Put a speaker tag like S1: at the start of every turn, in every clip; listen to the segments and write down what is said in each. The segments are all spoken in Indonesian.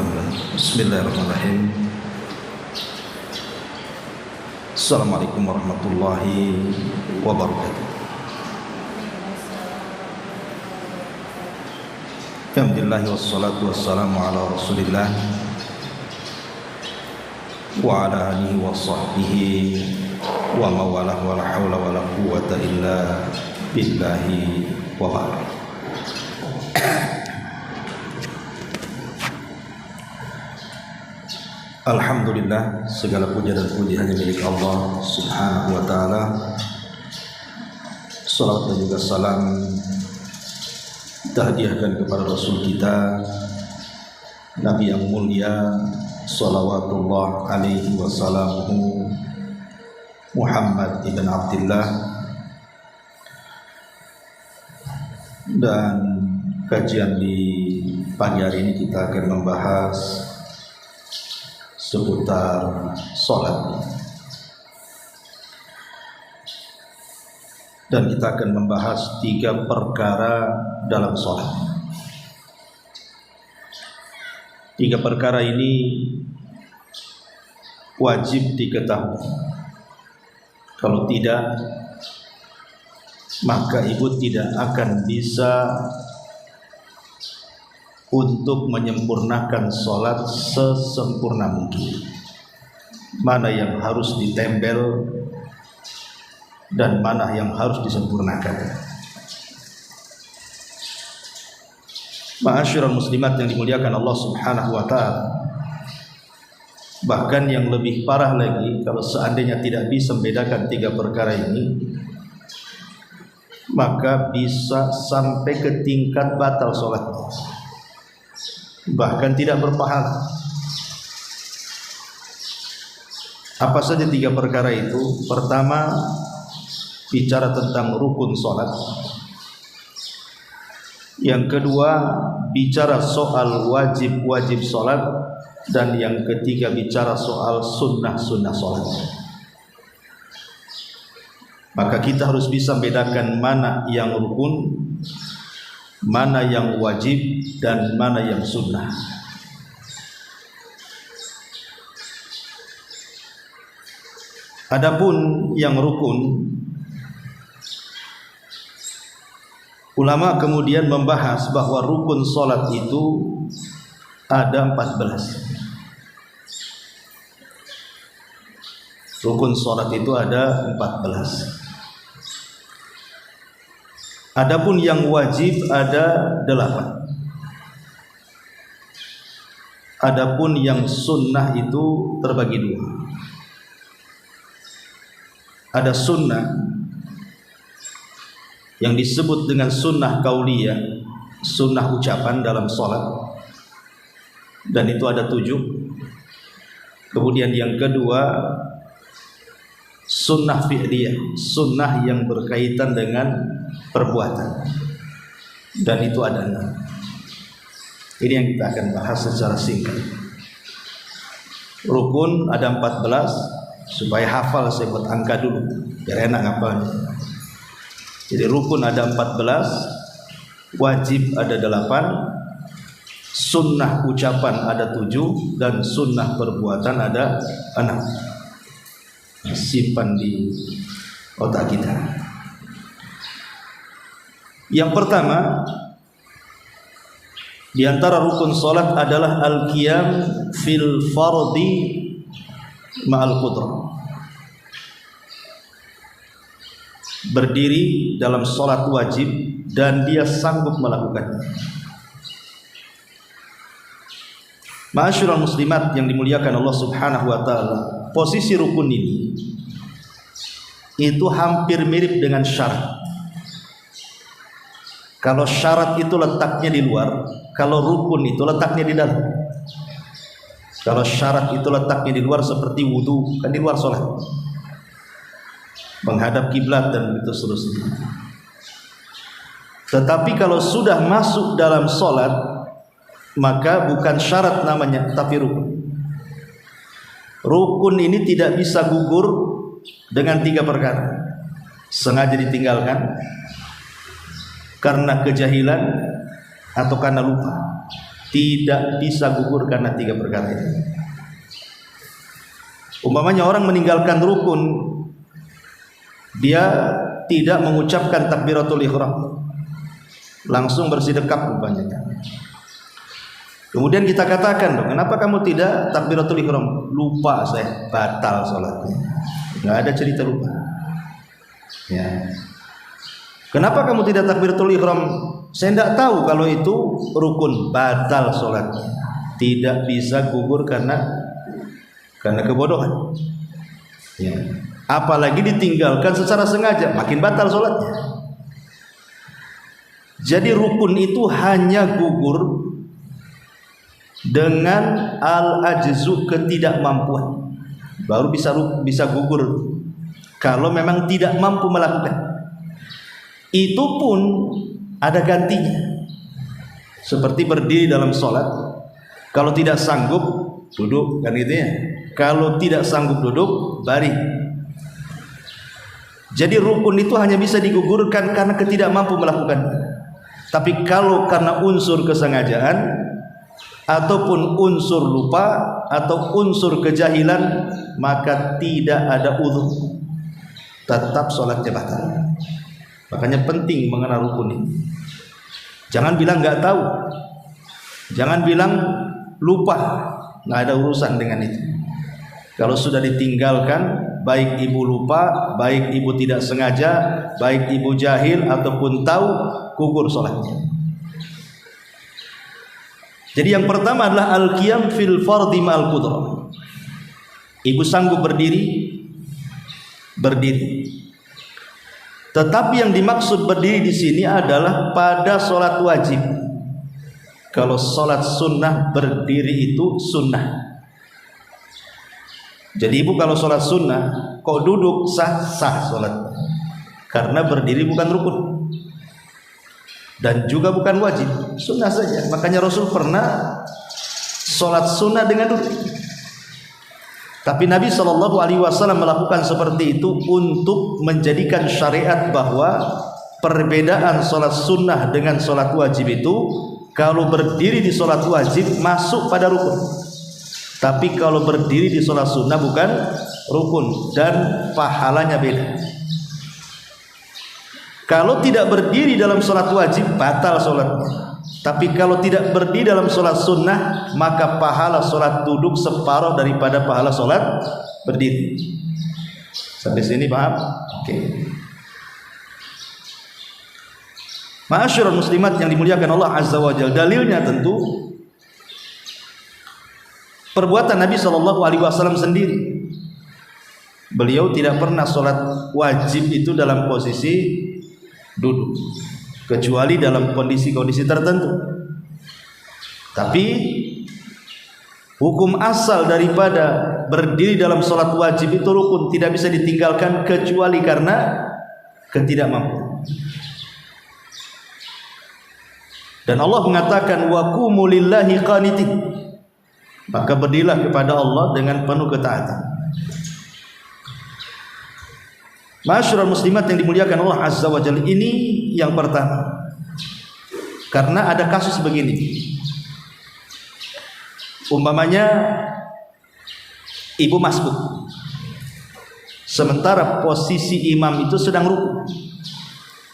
S1: Bismillahirrahmanirrahim. Assalamualaikum warahmatullahi wabarakatuh. Alhamdulillah wassalatu wassalamu ala Rasulillah wa ala alihi wa sahbihi wa mawalah wa la hawla wa la quwwata illa billahi wa ba'd. Alhamdulillah, segala puja dan puji hanya milik Allah Subhanahu wa ta'ala. Salawat dan juga salam kita hadiahkan kepada Rasul kita, Nabi yang mulia salawatullah alaihi wasallamuhu, Muhammad ibn Abdullah. Dan kajian di pagi hari ini kita akan membahas seputar sholat, dan kita akan membahas 3 perkara dalam sholat. 3 perkara ini wajib diketahui. Kalau tidak, maka ibu tidak akan bisa untuk menyempurnakan sholat sesempurna mungkin. Mana yang harus ditempel dan mana yang harus disempurnakan. Ma'asyiral muslimat yang dimuliakan Allah Subhanahu wa ta'ala, bahkan yang lebih parah lagi, kalau seandainya tidak bisa membedakan 3 perkara ini, maka bisa sampai ke tingkat batal sholat, bahkan tidak berpahala. Apa saja 3 perkara itu? Pertama, bicara tentang rukun sholat. Yang kedua, bicara soal wajib-wajib sholat. Dan yang ketiga, bicara soal sunnah-sunnah sholat. Maka kita harus bisa membedakan mana yang rukun, mana yang wajib, dan mana yang sunnah. Adapun yang rukun, ulama kemudian membahas bahwa rukun sholat itu ada 14. Rukun sholat itu ada 14. Adapun yang wajib ada 8. Adapun yang sunnah itu terbagi 2. Ada sunnah yang disebut dengan sunnah kauliyah, sunnah ucapan dalam sholat, dan itu ada 7. Kemudian yang kedua, sunnah fi'liyah, sunnah yang berkaitan dengan perbuatan, dan itu ada 6. Ini yang kita akan bahas secara singkat. Rukun ada 14. Supaya hafal saya buat angka dulu biar enak hafalnya. Jadi rukun ada 14, wajib ada 8, sunnah ucapan ada 7, dan sunnah perbuatan ada 6. Simpan di otak kita. Yang pertama di antara rukun salat adalah al-qiyam fil fardhi ma'al qudrah. Berdiri dalam salat wajib dan dia sanggup melakukannya. Ma'asyiral muslimat yang dimuliakan Allah Subhanahu wa ta'ala, posisi rukun ini itu hampir mirip dengan syarat. Kalau syarat itu letaknya di luar, kalau rukun itu letaknya di dalam. Kalau syarat itu letaknya di luar seperti wudu, kan di luar sholat, menghadap kiblat dan begitu seterusnya. Tetapi kalau sudah masuk dalam sholat, maka bukan syarat namanya, tapi rukun. Rukun ini tidak bisa gugur dengan 3 perkara. Sengaja ditinggalkan, karena kejahilan, atau karena lupa. tidak bisa gugur karena 3 perkara itu. Umpamanya orang meninggalkan rukun, dia tidak mengucapkan takbiratul ihram, langsung bersedekap umpamanya. Kemudian kita katakan, dong, kenapa kamu tidak takbiratul ihram? Lupa saya, batal sholatnya. Nggak ada cerita lupa. Ya. Kenapa kamu tidak takbiratul ihram? Saya tidak tahu kalau itu rukun, batal sholatnya. Tidak bisa gugur karena kebodohan. Ya. Apalagi ditinggalkan secara sengaja, makin batal sholatnya. Jadi rukun itu hanya gugur dengan al-ajzu, ketidakmampuan, baru bisa gugur. Kalau memang tidak mampu melakukan, itu pun ada gantinya. Seperti berdiri dalam sholat, kalau tidak sanggup duduk, kan gitu ya. Kalau tidak sanggup duduk, baring. Jadi rukun itu hanya bisa digugurkan karena ketidakmampu melakukan. Tapi kalau karena unsur kesengajaan ataupun unsur lupa atau unsur kejahilan, maka tidak ada uzur, tetap sholatnya batal. Makanya penting mengenal rukun ini. Jangan bilang nggak tahu, jangan bilang lupa, nggak ada urusan dengan itu. Kalau sudah ditinggalkan, baik ibu lupa, baik ibu tidak sengaja, baik ibu jahil ataupun tahu, gugur sholatnya. Jadi yang pertama adalah al-qiyam fil fardhi ma'al qudrah. Ibu sanggup berdiri. Tetapi yang dimaksud berdiri di sini adalah pada sholat wajib. Kalau sholat sunnah berdiri itu sunnah. Jadi ibu kalau sholat sunnah, kok duduk sah sholat, karena berdiri bukan rukun dan juga bukan wajib, sunnah saja. Makanya Rasul pernah sholat sunnah dengan duduk. Tapi Nabi SAW melakukan seperti itu untuk menjadikan syariat bahwa perbedaan sholat sunnah dengan sholat wajib itu, kalau berdiri di sholat wajib masuk pada rukun, tapi kalau berdiri di sholat sunnah bukan rukun dan pahalanya beda. Kalau tidak berdiri dalam sholat wajib batal sholatnya, tapi kalau tidak berdiri dalam sholat sunnah, maka pahala sholat duduk separuh daripada pahala sholat berdiri. Sampai sini paham? Oke. Ma'asyiral muslimat yang dimuliakan Allah Azza wa Jalla, dalilnya tentu perbuatan Nabi SAW sendiri. Beliau tidak pernah sholat wajib itu dalam posisi duduk, kecuali dalam kondisi-kondisi tertentu. Tapi hukum asal daripada berdiri dalam sholat wajib itu rukun, tidak bisa ditinggalkan kecuali karena ketidakmampuan. Dan Allah mengatakan wa qumu lillahi qanitin, maka berdirilah kepada Allah dengan penuh ketaatan. Ma'asyiral muslimat yang dimuliakan Allah Azza wa Jalla, ini yang pertama. Karena ada kasus begini. Umpamanya ibu masbuk, sementara posisi imam itu sedang ruku.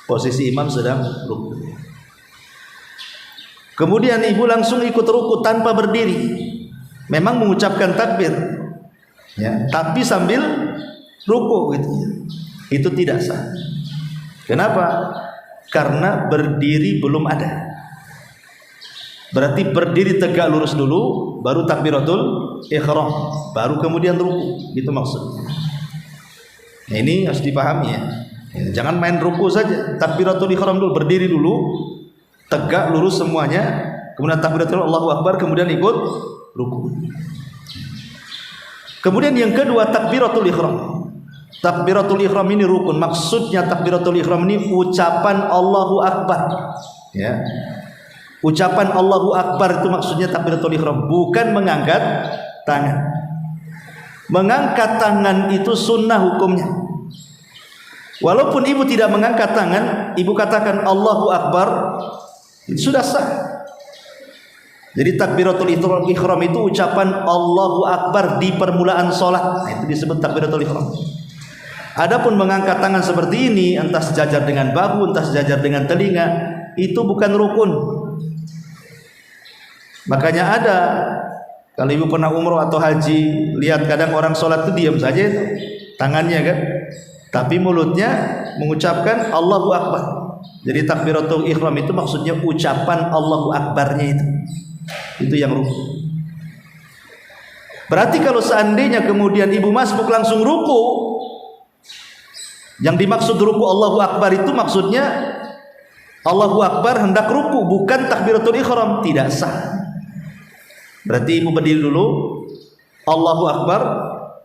S1: Posisi imam sedang ruku. Kemudian ibu langsung ikut ruku tanpa berdiri. Memang mengucapkan takbir, ya, tapi sambil ruku gitu. Itu tidak sah. Kenapa? Karena berdiri belum ada. Berarti berdiri tegak lurus dulu, baru takbiratul ihram, baru kemudian ruku. Gitu maksudnya. Nah, ini harus dipahami ya. Jangan main ruku saja. Takbiratul ihram dulu, berdiri dulu, tegak lurus semuanya, kemudian takbiratul Allahu Akbar, kemudian ikut ruku. Kemudian yang kedua takbiratul ihram. Takbiratul ihram ini rukun. Maksudnya takbiratul ihram ini ucapan Allahu Akbar, ya. Ucapan Allahu Akbar itu maksudnya takbiratul ihram, bukan mengangkat tangan. Mengangkat tangan itu sunnah hukumnya. Walaupun ibu tidak mengangkat tangan, ibu katakan Allahu Akbar, itu sudah sah. Jadi takbiratul ihram itu ucapan Allahu Akbar di permulaan sholat. Nah, itu disebut takbiratul ihram. Adapun mengangkat tangan seperti ini, entah sejajar dengan bahu, entah sejajar dengan telinga, itu bukan rukun. Makanya ada, kalau ibu pernah umroh atau haji, lihat kadang orang sholat itu diam saja itu, tangannya kan, tapi mulutnya mengucapkan Allahu Akbar. Jadi takbiratul ihram itu maksudnya ucapan Allahu Akbarnya itu yang ruku. Berarti kalau seandainya kemudian ibu masbuk langsung ruku, yang dimaksud ruku Allahu Akbar itu maksudnya Allahu Akbar hendak ruku, bukan takbiratul ihram, tidak sah. Berarti ibu berdiri dulu, Allahu Akbar,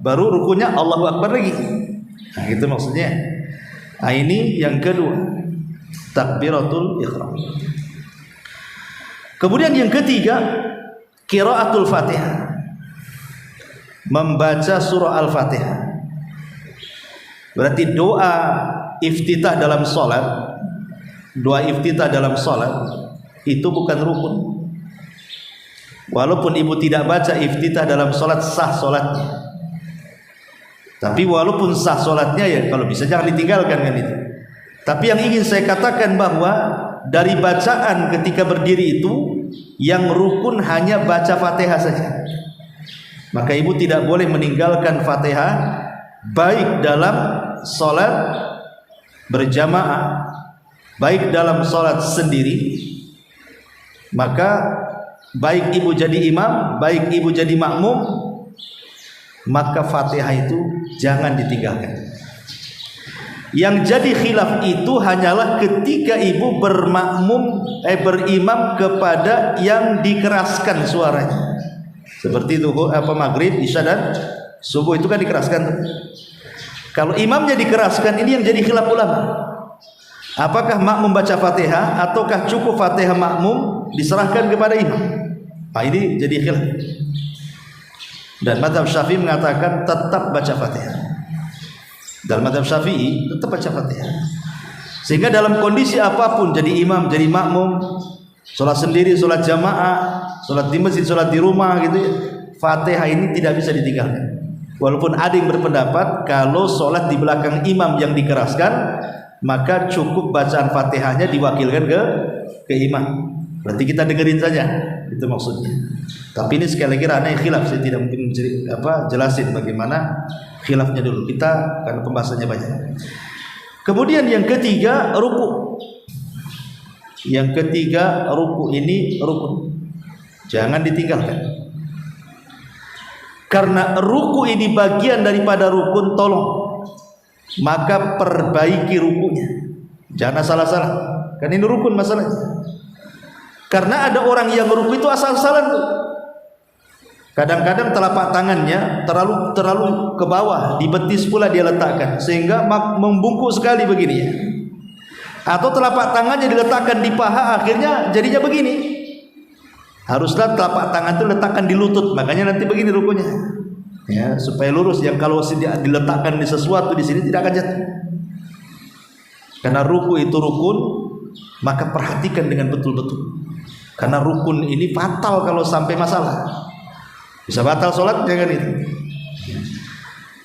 S1: baru rukunya Allahu Akbar lagi. Nah, itu maksudnya. Nah, ini yang kedua, takbiratul ihram. Kemudian yang ketiga, qiraatul Fatihah, membaca surah Al-Fatihah. Berarti doa iftitah dalam salat, doa iftitah dalam salat itu bukan rukun. Walaupun ibu tidak baca iftitah dalam salat, sah salatnya. Tapi walaupun sah salatnya, ya kalau bisa jangan ditinggalkan kan itu. Tapi yang ingin saya katakan bahwa dari bacaan ketika berdiri itu yang rukun hanya baca Fatihah saja. Maka ibu tidak boleh meninggalkan Fatihah baik dalam salat berjamaah, baik dalam salat sendiri. Maka baik ibu jadi imam, baik ibu jadi makmum, maka Fatihah itu jangan ditinggalkan. Yang jadi khilaf itu hanyalah ketika ibu berimam kepada yang dikeraskan suaranya. Seperti itu maghrib, isya dan subuh itu kan dikeraskan. Kalau imamnya dikeraskan, ini yang jadi khilaf ulama. Apakah makmum baca Fatihah ataukah cukup Fatihah makmum diserahkan kepada imam? Nah, ini jadi khilaf. Dan mazhab Syafi'i mengatakan tetap baca Fatihah. Dalam mazhab Syafi'i tetap baca Fatihah. Sehingga dalam kondisi apapun, jadi imam, jadi makmum, sholat sendiri, sholat jamaah, sholat di masjid, sholat di rumah gitu ya, Fatihah ini tidak bisa ditinggalkan. Walaupun ada yang berpendapat kalau sholat di belakang imam yang dikeraskan, maka cukup bacaan Fatihahnya diwakilkan ke imam. Berarti kita dengerin saja, itu maksudnya. Tapi ini sekali lagi ranah khilaf, saya tidak mungkin jelasin bagaimana khilafnya dulu. Kita karena pembahasannya banyak. Kemudian yang ketiga, ruku. Yang ketiga, ruku ini rukun. Jangan ditinggalkan. Karena ruku ini bagian daripada rukun, tolong maka perbaiki rukunya. Jangan salah-salah. Kan ini rukun masalahnya. Karena ada orang yang ruku itu asal-asalan tuh. Kadang-kadang telapak tangannya terlalu ke bawah, di betis pula dia letakkan sehingga membungkuk sekali begini ya. Atau telapak tangannya diletakkan di paha, akhirnya jadinya begini. Haruslah telapak tangan itu letakkan di lutut, makanya nanti begini rukunya. Ya, supaya lurus. Yang kalau diletakkan di sesuatu di sini tidak akan jatuh. Karena ruku itu rukun, maka perhatikan dengan betul-betul. Karena rukun ini fatal kalau sampai masalah. Bisa batal sholat, jangan itu.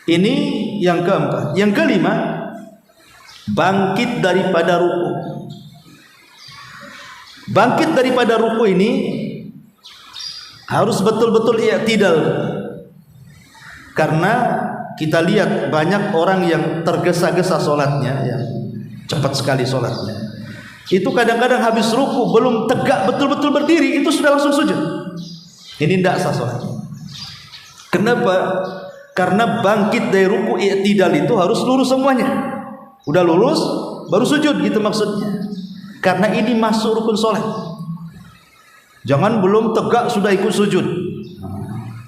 S1: Ini yang keempat. Yang kelima, bangkit daripada ruku. Bangkit daripada ruku ini harus betul-betul i'tidal. Karena kita lihat banyak orang yang tergesa-gesa sholatnya, yang cepat sekali sholatnya. Itu kadang-kadang habis ruku belum tegak betul-betul berdiri, itu sudah langsung sujud. Ini tidak sah sholatnya. Kenapa? Karena bangkit dari ruku i'tidal itu harus lurus semuanya. Udah lurus baru sujud, gitu maksudnya. Karena ini masuk rukun sholat. Jangan belum tegak sudah ikut sujud.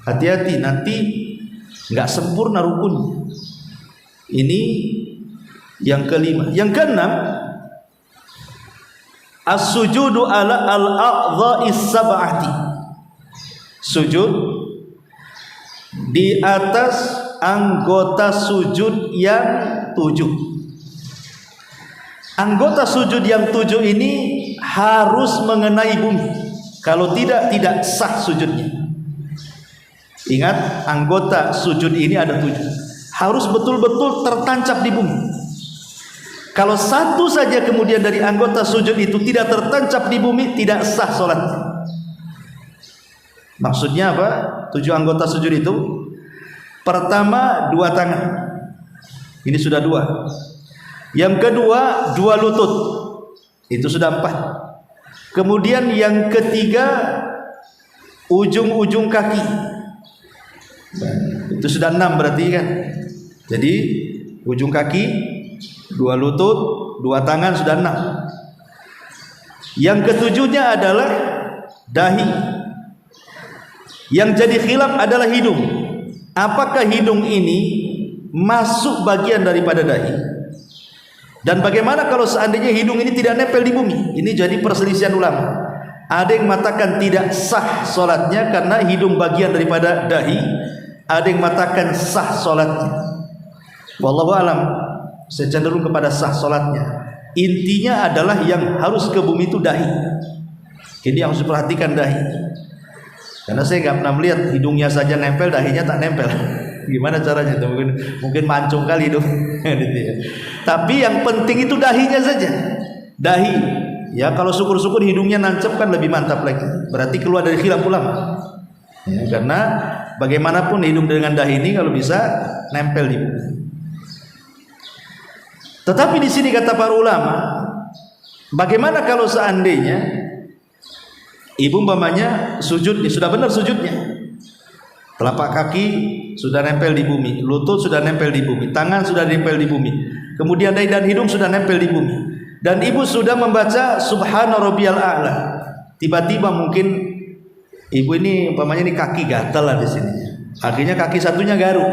S1: Hati-hati, nanti nggak sempurna rukunnya. Ini yang kelima. Yang keenam, as-sujudu ala al-a'dha'is sab'ati. Sujud di atas anggota sujud yang 7. Anggota sujud yang 7 ini harus mengenai bumi. Kalau tidak sah sujudnya. Ingat, anggota sujud ini ada 7. Harus betul-betul tertancap di bumi. Kalau satu saja kemudian dari anggota sujud itu tidak tertancap di bumi, tidak sah sholatnya. Maksudnya apa? 7 anggota sujud itu. Pertama, 2 tangan. Ini sudah 2. Yang kedua, 2 lutut. Itu sudah 4. Kemudian yang ketiga, ujung-ujung kaki. Itu sudah 6 berarti kan. Jadi ujung kaki, 2 lutut, 2 tangan, sudah 6. Yang ketujuhnya adalah dahi. Yang jadi khilaf adalah hidung. Apakah hidung ini masuk bagian daripada dahi? Dan bagaimana kalau seandainya hidung ini tidak nempel di bumi? Ini jadi perselisihan ulama. Ada yang mengatakan tidak sah solatnya karena hidung bagian daripada dahi. Ada yang mengatakan sah solatnya. Wallahu alam, saya cenderung kepada sah solatnya. Intinya adalah yang harus ke bumi itu dahi. Ini yang harus diperhatikan, dahi. Karena saya nggak pernah melihat hidungnya saja nempel, dahinya tak nempel. Gimana caranya? Mungkin mancung kali itu. Tapi yang penting itu dahinya saja. Dahi. Ya, kalau syukur-syukur hidungnya nancep kan lebih mantap lagi. Berarti keluar dari khilaf ulama. Ya, karena bagaimanapun hidung dengan dahi ini kalau bisa nempel di bumi. Tetapi di sini kata para ulama, bagaimana kalau seandainya ibu umpamanya sujud, sudah benar sujudnya. Telapak kaki sudah nempel di bumi, lutut sudah nempel di bumi, tangan sudah nempel di bumi, kemudian dahi dan hidung sudah nempel di bumi, dan ibu sudah membaca Subhana Rabbiyal A'la. Tiba-tiba mungkin ibu ini umpamanya ini kaki gatal lah di sini, akhirnya kaki satunya garuk,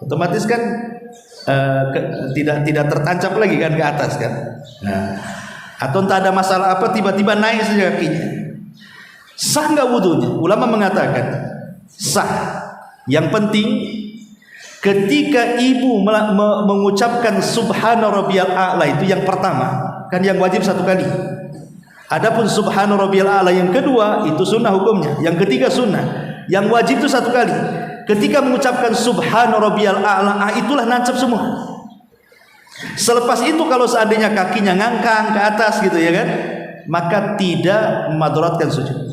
S1: otomatis kan tidak tertancap lagi kan ke atas kan. Nah, atau entah ada masalah apa, tiba-tiba naik saja kakinya. Sah nggak wudunya? Ulama mengatakan sah. Yang penting ketika ibu mengucapkan Subhana Rabbiyal A'la, itu yang pertama, kan yang wajib 1 kali. Adapun Subhana Rabbiyal A'la yang kedua itu sunnah hukumnya, yang ketiga sunnah. Yang wajib itu 1 kali. Ketika mengucapkan Subhana Rabbiyal A'la, itulah nancap semua. Selepas itu kalau seandainya kakinya ngangkang ke atas gitu ya kan, maka tidak memadaratkan sujud.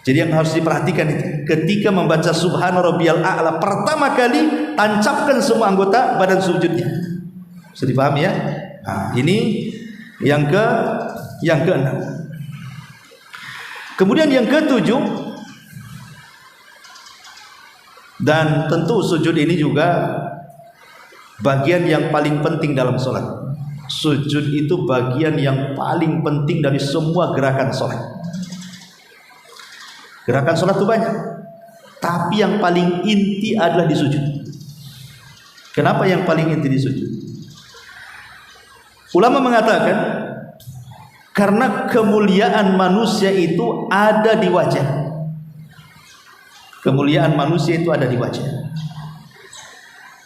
S1: Jadi yang harus diperhatikan itu, ketika membaca Subhana Rabbiyal A'la pertama kali, tancapkan semua anggota badan sujudnya. Bisa dipahami ya? Nah, ini yang ke-6. Kemudian yang ke-7, dan tentu sujud ini juga bagian yang paling penting dalam sholat. Sujud itu bagian yang paling penting dari semua gerakan sholat. Gerakan sholat itu banyak, tapi yang paling inti adalah di sujud. Kenapa yang paling inti di sujud? Ulama mengatakan karena kemuliaan manusia itu ada di wajah. Kemuliaan manusia itu ada di wajah.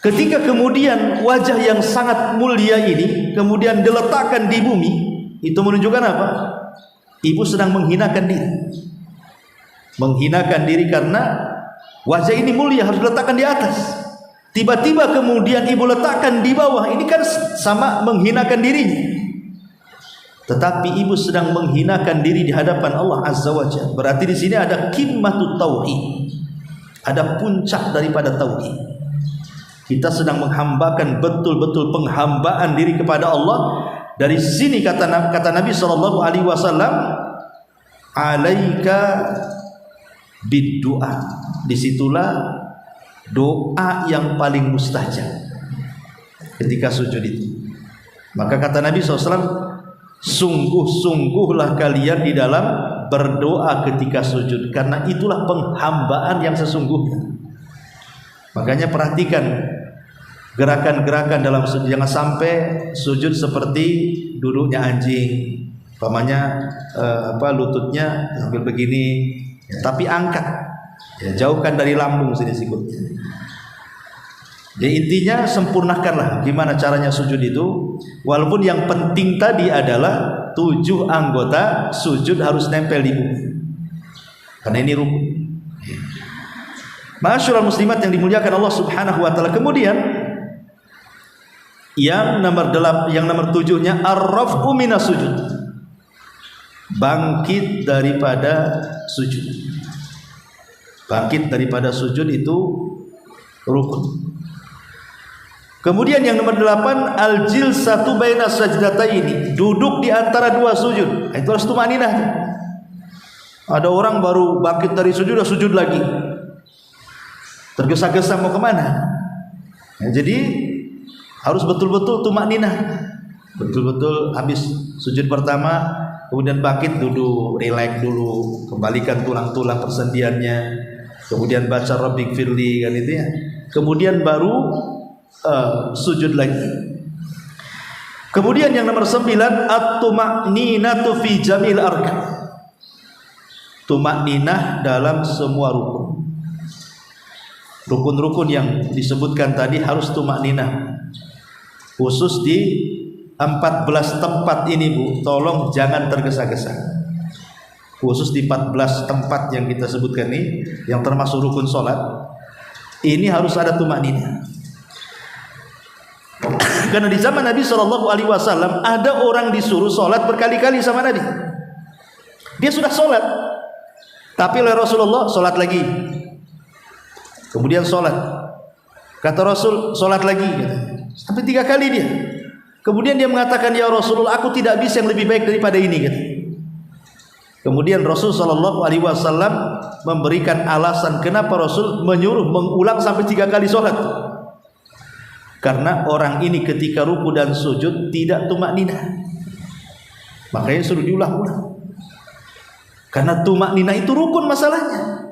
S1: Ketika kemudian wajah yang sangat mulia ini kemudian diletakkan di bumi, itu menunjukkan apa? Ibu sedang menghinakan diri. Menghinakan diri karena wajah ini mulia, harus diletakkan di atas. Tiba-tiba kemudian ibu letakkan di bawah, ini kan sama menghinakan dirinya. Tetapi ibu sedang menghinakan diri di hadapan Allah Azza wa Jalla. Berarti di sini ada qimmatut tauhid, ada puncak daripada tauhid. Kita sedang menghambakan betul-betul penghambaan diri kepada Allah. Dari sini kata Nabi sallallahu alaihi wasallam, alaika bid-du'a. Disitulah doa yang paling mustajab ketika sujud itu. Maka kata Nabi SAW, sungguh-sungguhlah kalian di dalam berdoa ketika sujud, karena itulah penghambaan yang sesungguhnya. Makanya perhatikan gerakan-gerakan dalam sujud. Jangan sampai sujud seperti duduknya anjing, umpamanya lututnya sambil begini, tapi angkat, ya, jauhkan dari lambung sini sikutnya. Jadi intinya sempurnakanlah gimana caranya sujud itu. Walaupun yang penting tadi adalah 7 anggota sujud harus nempel di bumi. karena ini rukun. Ma'asyiral muslimat yang dimuliakan Allah Subhanahu wa taala. Kemudian yang nomor 7-nya ar-raf'u minas sujud. Bangkit daripada sujud. Bangkit daripada sujud itu rukun. Kemudian yang nomor 8, al-jilsatu baina sajdataini, duduk di antara dua sujud. Itu harus tumaninah. Ada orang baru bangkit dari sujud, sudah sujud lagi, tergesa-gesa mau kemana? Jadi harus betul-betul tumaninah, betul-betul habis sujud pertama, kemudian bangkit, duduk, rileks dulu, kembalikan tulang-tulang persendiannya, kemudian baca Rabbighfirli, kan itu ya. Kemudian baru sujud lagi. Kemudian yang nomor 9, at-tuma'ninatu fi jamil arkan. Tumakninah dalam semua rukun. Rukun-rukun yang disebutkan tadi harus tumakninah. Khusus di 14 tempat ini, Bu, tolong jangan tergesa-gesa. Khusus di 14 tempat yang kita sebutkan ini, yang termasuk rukun sholat, ini harus ada tumakninah. Karena di zaman Nabi SAW ada orang disuruh sholat berkali-kali sama Nabi. Dia sudah sholat, tapi oleh Rasulullah sholat lagi. Kemudian sholat, kata Rasul sholat lagi, sampai 3 kali dia. Kemudian dia mengatakan, ya Rasulullah, aku tidak bisa yang lebih baik daripada ini, gitu. Kemudian Rasul SAW memberikan alasan kenapa Rasul menyuruh mengulang sampai 3 kali sholat. Karena orang ini ketika ruku dan sujud tidak tumakninah, makanya suruh diulang-ulang. Karena tumakninah itu rukun masalahnya.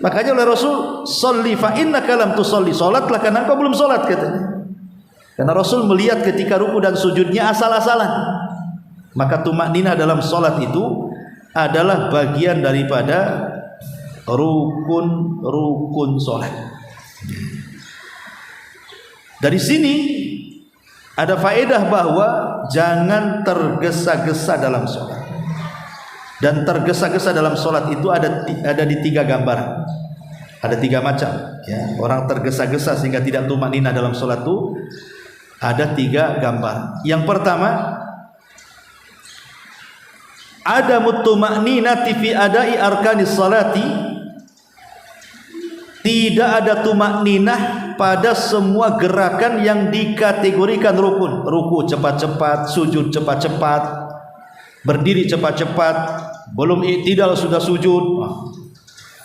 S1: Makanya oleh Rasul, sholli fa innaka lam tusolli, sholatlah karena engkau belum sholat, katanya. Karena Rasul melihat ketika ruku dan sujudnya asal-asalan. Maka tumakninah dalam sholat itu adalah bagian daripada rukun sholat. Dari sini ada faedah bahwa jangan tergesa-gesa dalam sholat. Dan tergesa-gesa dalam sholat itu ada di 3 gambaran. Ada 3 macam, ya. Orang tergesa-gesa sehingga tidak tumakninah dalam sholat itu ada 3 gambar. Yang pertama, ada mutumakninati fi adai arkanis salati. Tidak ada tumakninah pada semua gerakan yang dikategorikan rukun. Ruku cepat-cepat, sujud cepat-cepat, berdiri cepat-cepat, belum i'tidal sudah sujud.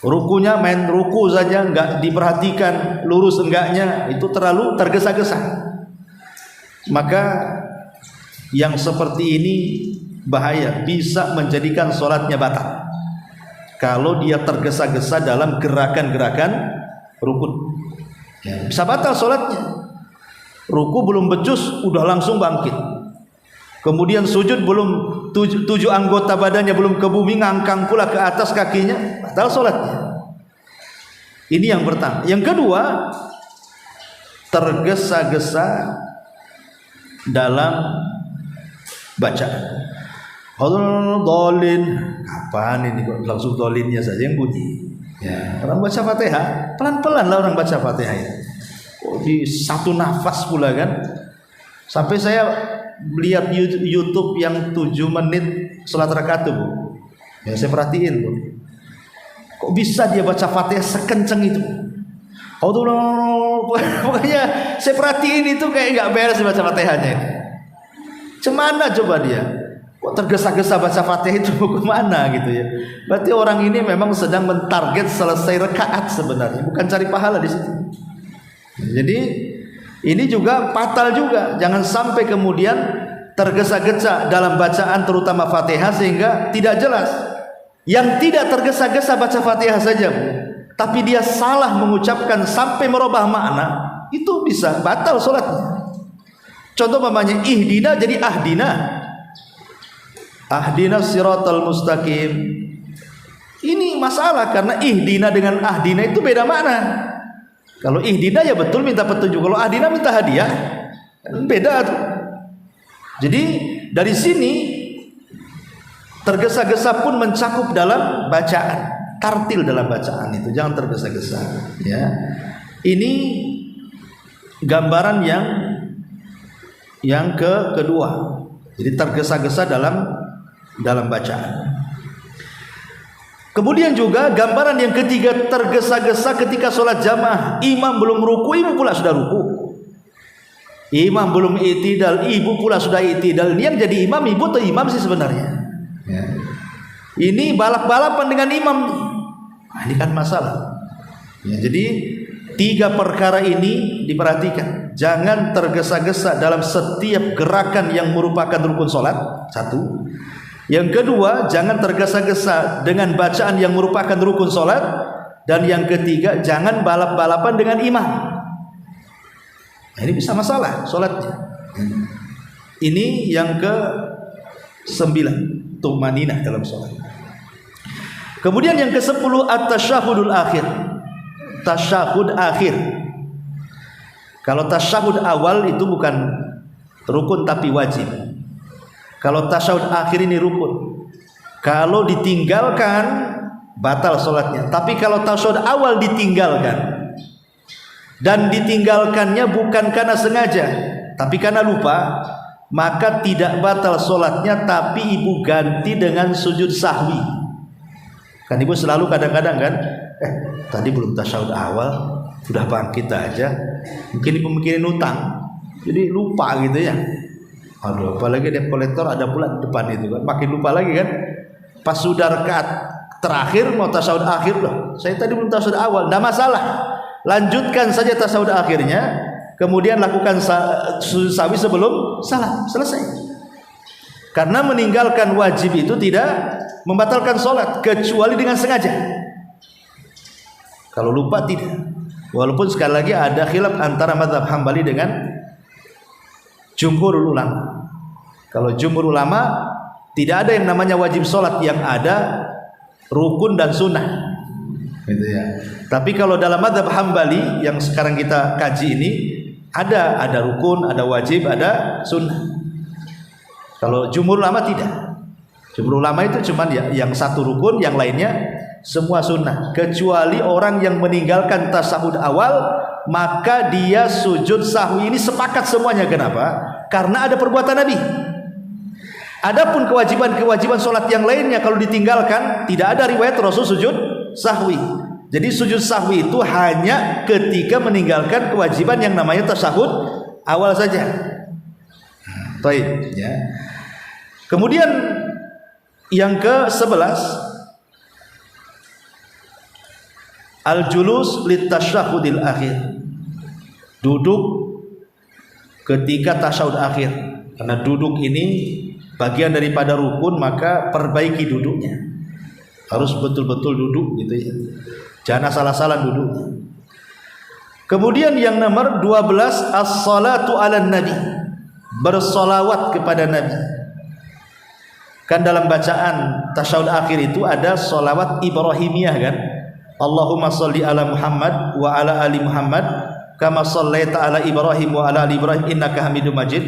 S1: Rukunya main ruku saja, enggak diperhatikan lurus enggaknya, itu terlalu tergesa-gesa. Maka yang seperti ini bahaya, bisa menjadikan sholatnya batal kalau dia tergesa-gesa dalam gerakan-gerakan rukun, ya, bisa batal sholatnya. Ruku belum becus udah langsung bangkit, kemudian sujud belum 7 anggota badannya belum ke bumi, ngangkang pula ke atas kakinya, batal sholatnya. Ini yang pertama. Yang kedua, tergesa-gesa dalam bacaan. Dolin, apaan ini kok langsung dolinnya saja yang bunyi? Ya, orang baca Fatihah pelan-pelan lah, orang baca Fatihah ya. Kok di satu nafas pula kan? Sampai saya lihat YouTube yang 7 menit sholat rakaat tuh, Bu. Ya, saya perhatiin tuh. Kok bisa dia baca Fatihah sekenceng itu? Pokoknya saya perhatiin itu kayak nggak beres baca Fatihahnya. Cemana coba dia? Kok tergesa-gesa baca Fatihah itu kemana gitu ya? Berarti orang ini memang sedang mentarget selesai rakaat sebenarnya, bukan cari pahala di situ. Jadi ini juga fatal juga. Jangan sampai kemudian tergesa-gesa dalam bacaan terutama Fatihah sehingga tidak jelas. Yang tidak tergesa-gesa baca Fatihah saja, Bu, tapi dia salah mengucapkan sampai merubah makna, itu bisa batal sholatnya. Contoh namanya ihdina jadi ahdina. Ahdina siratal mustaqim. Ini masalah karena ihdina dengan ahdina itu beda makna. Kalau ihdina ya betul minta petunjuk, kalau ahdina minta hadiah, beda tuh. Jadi dari sini tergesa-gesa pun mencakup dalam bacaan. tartil dalam bacaan itu, jangan tergesa-gesa. Ya, ini gambaran yang kedua. Jadi tergesa-gesa dalam bacaan. Kemudian juga gambaran yang ketiga, tergesa-gesa ketika sholat jamaah. Imam belum ruku, ibu pula sudah ruku. Imam belum i'tidal, ibu pula sudah i'tidal. Ini yang jadi imam, ibu atau imam sih sebenarnya? Ya. Ini balap-balapan dengan imam. Nah, ini kan masalah. Ya, jadi 3 perkara ini diperhatikan. Jangan tergesa-gesa dalam setiap gerakan yang merupakan rukun sholat. 1. Yang kedua, jangan tergesa-gesa dengan bacaan yang merupakan rukun sholat. Dan yang ketiga, jangan balap-balapan dengan imam. Nah, ini bisa masalah sholatnya. Ini yang ke-9, tumaninah dalam sholat. Kemudian yang ke-10, at-tasyahudul akhir. Tasyahud akhir. Kalau tasyahud awal itu bukan rukun tapi wajib. Kalau tasyahud akhir ini rukun. Kalau ditinggalkan batal sholatnya. Tapi kalau tasyahud awal ditinggalkan, dan ditinggalkannya bukan karena sengaja, tapi karena lupa, maka tidak batal sholatnya, tapi ibu ganti dengan sujud sahwi. Kan ibu selalu kadang-kadang kan, tadi belum tasyahud awal sudah bangkit aja, mungkin ibu mikirin utang, jadi lupa gitu ya. Aduh, apalagi debt kolektor ada pula di depan itu kan, makin lupa lagi kan. Pas sudah rakaat terakhir mau tasyahud akhir loh, saya tadi belum tasyahud awal, tidak masalah, lanjutkan saja tasyahud akhirnya, kemudian lakukan sujud sahwi sebelum salam, selesai. Karena meninggalkan wajib itu tidak membatalkan sholat kecuali dengan sengaja. Kalau lupa tidak. Walaupun sekali lagi ada khilaf antara mazhab Hambali dengan jumhur ulama. Kalau jumhur ulama tidak ada yang namanya wajib sholat, yang ada rukun dan sunnah, gitu ya. Tapi kalau dalam mazhab Hambali yang sekarang kita kaji ini, ada rukun, ada wajib, ada sunnah. Kalau jumhur ulama tidak. Jumhur ulama itu cuman ya, yang satu rukun, yang lainnya semua sunnah. Kecuali orang yang meninggalkan tasyahud awal, maka dia sujud sahwi ini sepakat semuanya. Kenapa? Karena ada perbuatan Nabi. Adapun kewajiban-kewajiban sholat yang lainnya kalau ditinggalkan, tidak ada riwayat Rasul sujud sahwi. Jadi sujud sahwi itu hanya ketika meninggalkan kewajiban yang namanya tasyahud awal saja. Baik, ya. Kemudian yang ke-11, al-julus litasyahudil akhir. Duduk ketika tasyahud akhir. Karena duduk ini bagian daripada rukun, maka perbaiki duduknya. Harus betul-betul duduk gitu ya. Jangan salah-salah duduk. Kemudian yang nomor 12, as-salatu ala nabi. Bersolawat kepada Nabi. Kan dalam bacaan tasyahud akhir itu ada solawat Ibrahimiyah kan. Allahumma sholli ala Muhammad wa ala ali Muhammad kama shallaita ala Ibrahim wa ala ali Ibrahim innaka Hamidum Majid.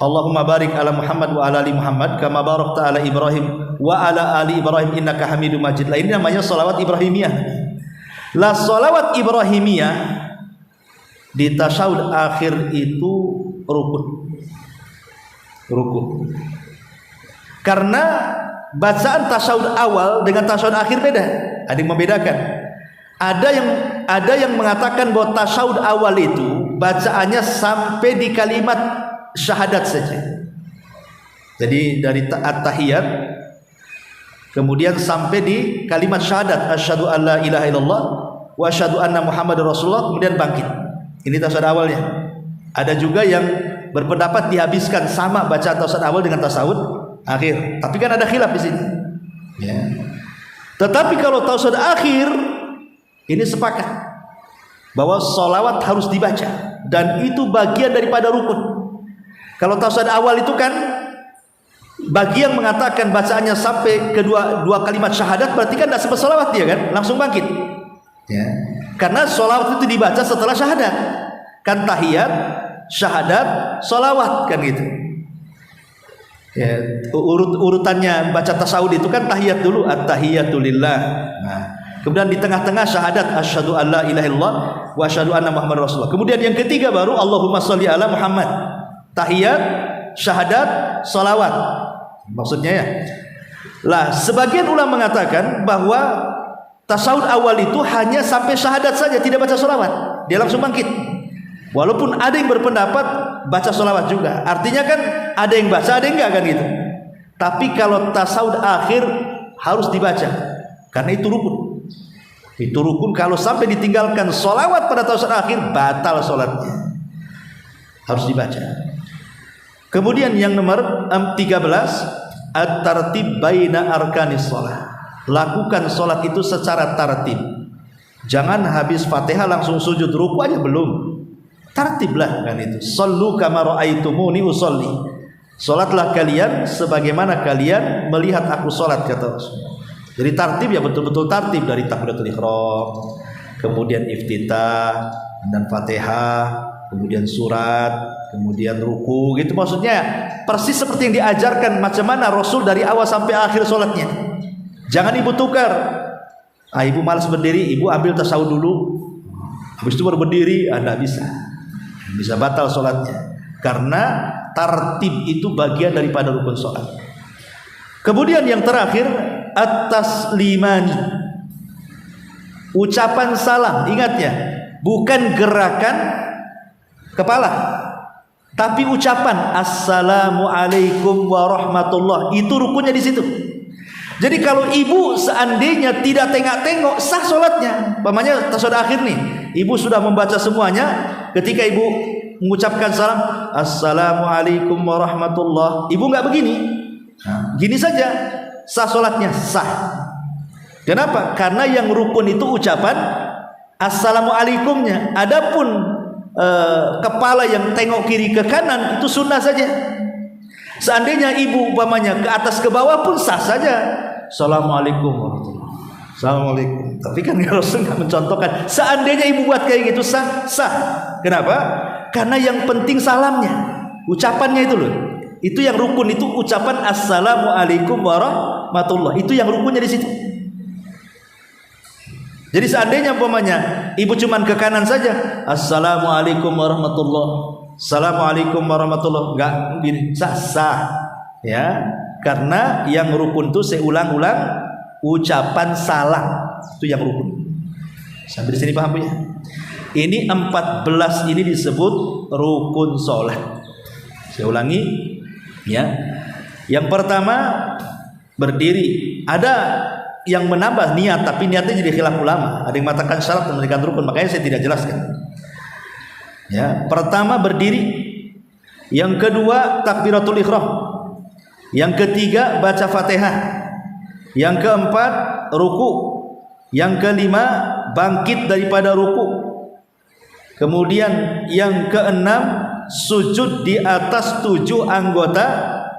S1: Allahumma barik ala Muhammad wa ala ali Muhammad kama barakta ala Ibrahim wa ala ali Ibrahim innaka Hamidum Majid. Lah ini namanya sholawat Ibrahimiyah. Lah sholawat Ibrahimiyah di tasyahud akhir itu rukun. Karena bacaan tasyahud awal dengan tasyahud akhir beda. Ada yang membedakan. Ada yang mengatakan bahwa tasyahud awal itu bacaannya sampai di kalimat syahadat saja. Jadi dari at-tahiyat kemudian sampai di kalimat syahadat, asyhadu an la ilaha illallah wa asyhadu anna Muhammadar Rasulullah, kemudian bangkit. Ini tasyahud awalnya. Ada juga yang berpendapat dihabiskan sama bacaan tasyahud awal dengan tasyahud akhir. Tapi kan ada khilaf di sini. Ya. Tetapi kalau tasyahud akhir ini sepakat bahwa sholawat harus dibaca dan itu bagian daripada rukun. Kalau tasyahud awal itu kan bagi yang mengatakan bacaannya sampai kedua kalimat syahadat, berarti kan tidak sempat sholawat dia kan, langsung bangkit. Ya. Karena sholawat itu dibaca setelah syahadat. Kan tahiyat, syahadat, sholawat kan gitu. Ya, urutannya baca tasawuf itu kan tahiyat dulu, at-tahiyatulillah. Nah, kemudian di tengah-tengah syahadat asyhadu alla ilaha illallah wa asyhadu anna muhammadar rasulullah. Kemudian yang ketiga baru Allahumma sholli ala Muhammad. Tahiyat, syahadat, salawat. Maksudnya ya. Lah, sebagian ulama mengatakan bahwa tasawuf awal itu hanya sampai syahadat saja, tidak baca salawat. Dia langsung bangkit. Walaupun ada yang berpendapat baca sholawat juga. Artinya kan ada yang baca, ada yang enggak kan gitu. Tapi kalau tasawuf akhir harus dibaca, karena itu rukun. Itu rukun. Kalau sampai ditinggalkan sholawat pada tasawuf akhir, batal sholatnya. Harus dibaca. Kemudian yang nomor 13, at-tartib baina arkanis sholat. Lakukan sholat itu secara tartib. Jangan habis Fatihah langsung sujud, ruku aja belum. Tartiblah kan itu. Shallu kama ra'aitumuni usolli. Salatlah kalian sebagaimana kalian melihat aku salat, kata Rasulullah. Jadi tartib ya betul-betul tartib, dari takbiratul ihram, kemudian iftitah dan Fatihah, kemudian surat, kemudian ruku, gitu maksudnya persis seperti yang diajarkan macam mana Rasul dari awal sampai akhir salatnya. Jangan ibu tukar. Ibu malas berdiri, ibu ambil tasawuf dulu, habis itu baru berdiri, tidak bisa. Bisa batal sholatnya, karena tartib itu bagian daripada rukun sholat. Kemudian yang terakhir, at-taslimani, ucapan salam. Ingat ya, bukan gerakan kepala, tapi ucapan assalamualaikum warahmatullah, itu rukunnya di situ. Jadi kalau ibu seandainya tidak tengok-tengok, sah sholatnya. Umpamanya tasawuf akhir nih, ibu sudah membaca semuanya, ketika ibu mengucapkan salam assalamualaikum warahmatullah, ibu nggak begini, gini saja, sah sholatnya, sah. Kenapa? Karena yang rukun itu ucapan assalamualaikumnya. Adapun kepala yang tengok kiri ke kanan itu sunnah saja. Seandainya ibu umpamanya ke atas ke bawah pun sah saja. Assalamualaikum warahmatullahi wabarakatuh. Assalamualaikum. Tapi kan Rasul nggak mencontohkan. Seandainya ibu buat kayak gitu sah, sah. Kenapa? Karena yang penting salamnya, ucapannya itu loh. Itu yang rukun, itu ucapan assalamualaikum warahmatullahi. Itu yang rukunnya di situ. Jadi seandainya umpamanya ibu cuman ke kanan saja, assalamualaikum warahmatullahi, assalamualaikum warahmatullahi, enggak begini, sah, sah. Ya, karena yang rukun itu saya ulang-ulang, ucapan salam itu yang rukun. Sampai di sini paham ya? Ini 14 ini disebut rukun sholat. Saya ulangi ya. Yang pertama berdiri. Ada yang menambah niat, tapi niatnya jadi khilaf ulama. Ada yang mengatakan syarat menjadikan rukun, makanya saya tidak jelaskan. Ya, pertama berdiri. Yang kedua takbiratul ihram. Yang ketiga baca Fatihah. Yang keempat ruku. Yang kelima bangkit daripada ruku. Kemudian yang keenam sujud di atas 7 anggota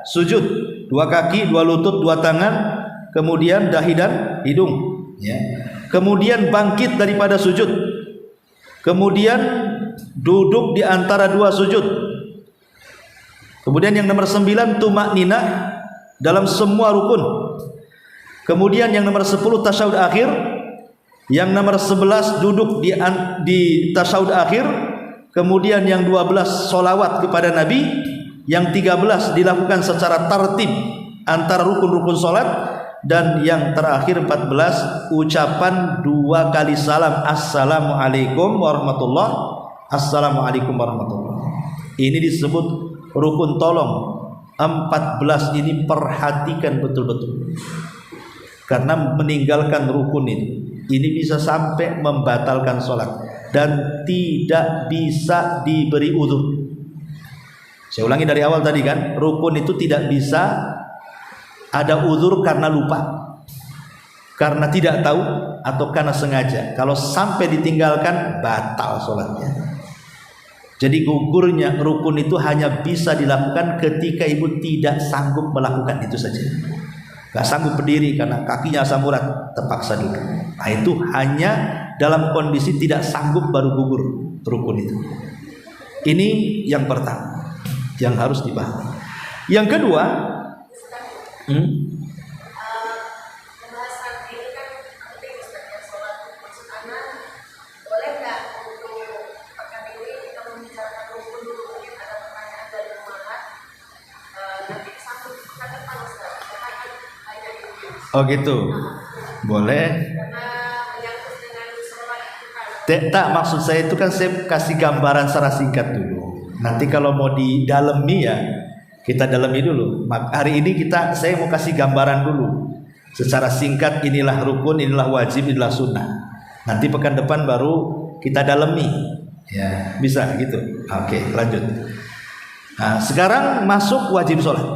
S1: sujud. 2 kaki, 2 lutut, 2 tangan, kemudian dahi dan hidung ya. Kemudian bangkit daripada sujud. Kemudian duduk di antara 2 sujud. Kemudian yang nomor 9 tumakninah dalam semua rukun. Kemudian yang nomor 10 tasyahud akhir. Yang nomor 11 duduk di tasyahud akhir. Kemudian yang 12 sholawat kepada Nabi. Yang 13 dilakukan secara tartib antara rukun-rukun sholat. Dan yang terakhir 14 ucapan 2 kali salam assalamualaikum warahmatullahi, assalamualaikum warahmatullahi. Ini disebut rukun. Tolong 14 ini perhatikan betul-betul, karena meninggalkan rukun ini bisa sampai membatalkan sholat dan tidak bisa diberi uzur. Saya ulangi dari awal tadi kan, rukun itu tidak bisa ada uzur karena lupa, karena tidak tahu, atau karena sengaja. Kalau sampai ditinggalkan batal sholatnya. Jadi gugurnya rukun itu hanya bisa dilakukan ketika ibu tidak sanggup melakukan itu saja. Gak sanggup berdiri karena kakinya asam urat, terpaksa duduk. Nah itu hanya dalam kondisi tidak sanggup baru gugur rukun itu. Ini yang pertama yang harus dipahami. Yang kedua,
S2: Pembahasan ini kan penting Ustaz ya, sholat. Maksud anak, boleh nggak untuk pekan ini kita membicarakan rukun dulu, mungkin ada pertanyaan dari jemaah, nanti sambung pekan depan Ustaz, karena kan ada ini.
S1: Oh gitu, boleh.
S2: Karena menyangkut dengan sholat itu kan.
S1: Tak, maksud saya itu kan saya kasih gambaran secara singkat dulu. Nanti kalau mau didalami ya kita dalami dulu. Hari ini saya mau kasih gambaran dulu secara singkat, inilah rukun, inilah wajib, inilah sunnah. Nanti pekan depan baru kita dalami. Ya, bisa gitu. Oke, lanjut. Nah, sekarang masuk wajib sholat.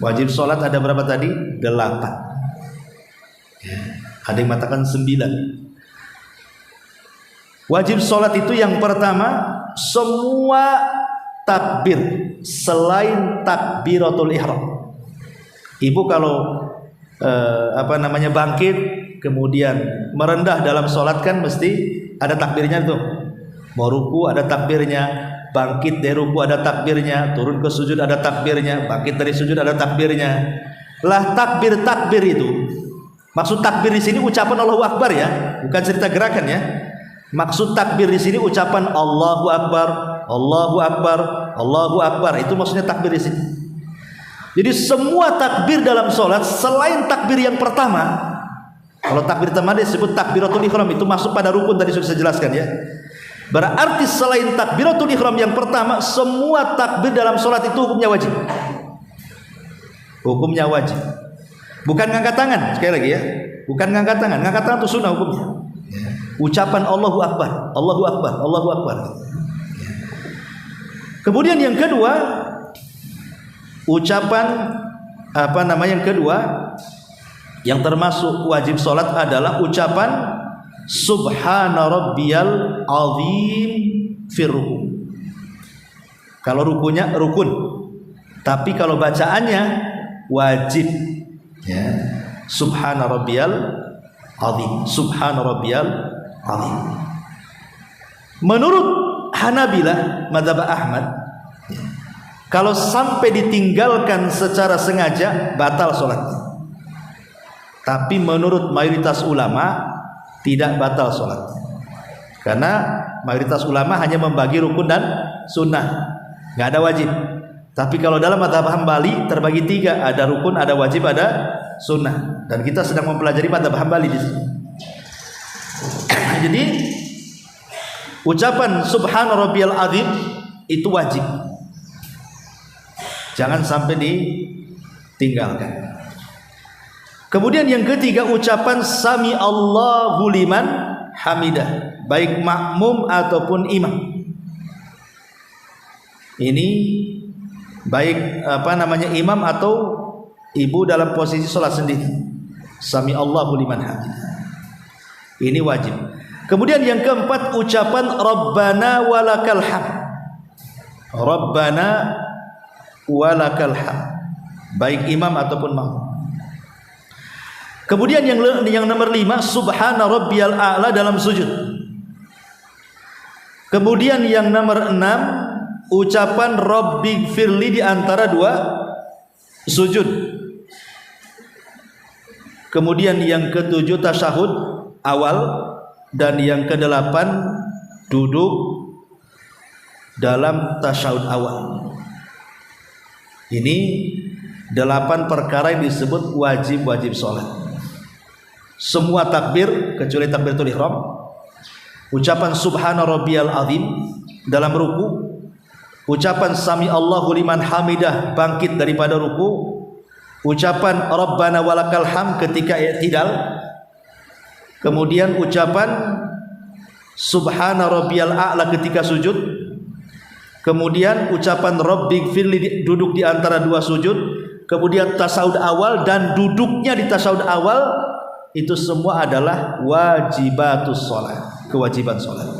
S1: Wajib sholat ada berapa tadi? 8. Ya, ada yang mengatakan 9. Wajib sholat itu yang pertama, semua takbir selain takbiratul ihram. Ibu kalau bangkit kemudian merendah dalam sholat kan mesti ada takbirnya tuh. Mau ruku ada takbirnya, bangkit dari ruku ada takbirnya, turun ke sujud ada takbirnya, bangkit dari sujud ada takbirnya. Lah takbir itu, maksud takbir di sini ucapan Allahu Akbar ya, bukan cerita gerakan ya. Maksud takbir di sini ucapan Allahu Akbar, Allahu Akbar, Allahu Akbar. Itu maksudnya takbir di sini. Jadi semua takbir dalam sholat selain takbir yang pertama. Kalau takbir pertama disebut takbiratul ihram, itu masuk pada rukun tadi sudah saya jelaskan ya. Berarti selain takbiratul ihram yang pertama, semua takbir dalam sholat itu hukumnya wajib. Hukumnya wajib. Bukan ngangkat tangan, sekali lagi ya. Bukan ngangkat tangan. Ngangkat tangan itu sunnah hukumnya. Ucapan Allahu Akbar, Allahu Akbar, Allahu Akbar. Kemudian yang kedua, ucapan yang kedua yang termasuk wajib sholat adalah ucapan Subhana Rabbiyal Azim firruku. Kalau rukunya rukun, tapi kalau bacaannya wajib. Ya. Subhana Rabbiyal Azim, Subhana Rabbiyal Azim. Menurut Hanabilah mazhab Ahmad, kalau sampai ditinggalkan secara sengaja batal sholatnya. Tapi menurut mayoritas ulama tidak batal sholatnya, karena mayoritas ulama hanya membagi rukun dan sunnah, nggak ada wajib. Tapi kalau dalam mazhab Hambali terbagi 3, ada rukun, ada wajib, ada sunnah. Dan kita sedang mempelajari mazhab Hambali di sini. Jadi ucapan Subhana Rabbiyal Azim itu wajib, jangan sampai ditinggalkan. Kemudian yang ketiga, ucapan Sami Allahu liman hamidah, baik makmum ataupun imam. Ini baik imam atau ibu dalam posisi sholat sendiri. Sami Allahu liman hamidah, ini wajib. Kemudian yang keempat, ucapan Rabbana walakal hamd, Rabbana walakal hamd, baik imam ataupun makmum. Kemudian yang nomor 5, Subhana Rabbiyal A'la dalam sujud. Kemudian yang nomor 6, ucapan Rabbighfirli di antara 2 sujud. Kemudian yang ke-7, tasyahud awal. Dan yang ke-8, duduk dalam tasyahud awal. Ini 8 perkara yang disebut wajib-wajib sholat. Semua takbir kecuali takbiratul ihram, ucapan Subhana Rabbiyal Azim dalam ruku, ucapan Sami Allahu liman hamidah bangkit daripada ruku, ucapan Rabbana walakal hamd ketika i'tidal, kemudian ucapan Subhana Rabbiyal A'la ketika sujud, kemudian ucapan Rabbighfirli duduk di antara 2 sujud, kemudian tasyahud awal dan duduknya di tasyahud awal. Itu semua adalah wajibatus sholat, kewajiban sholat.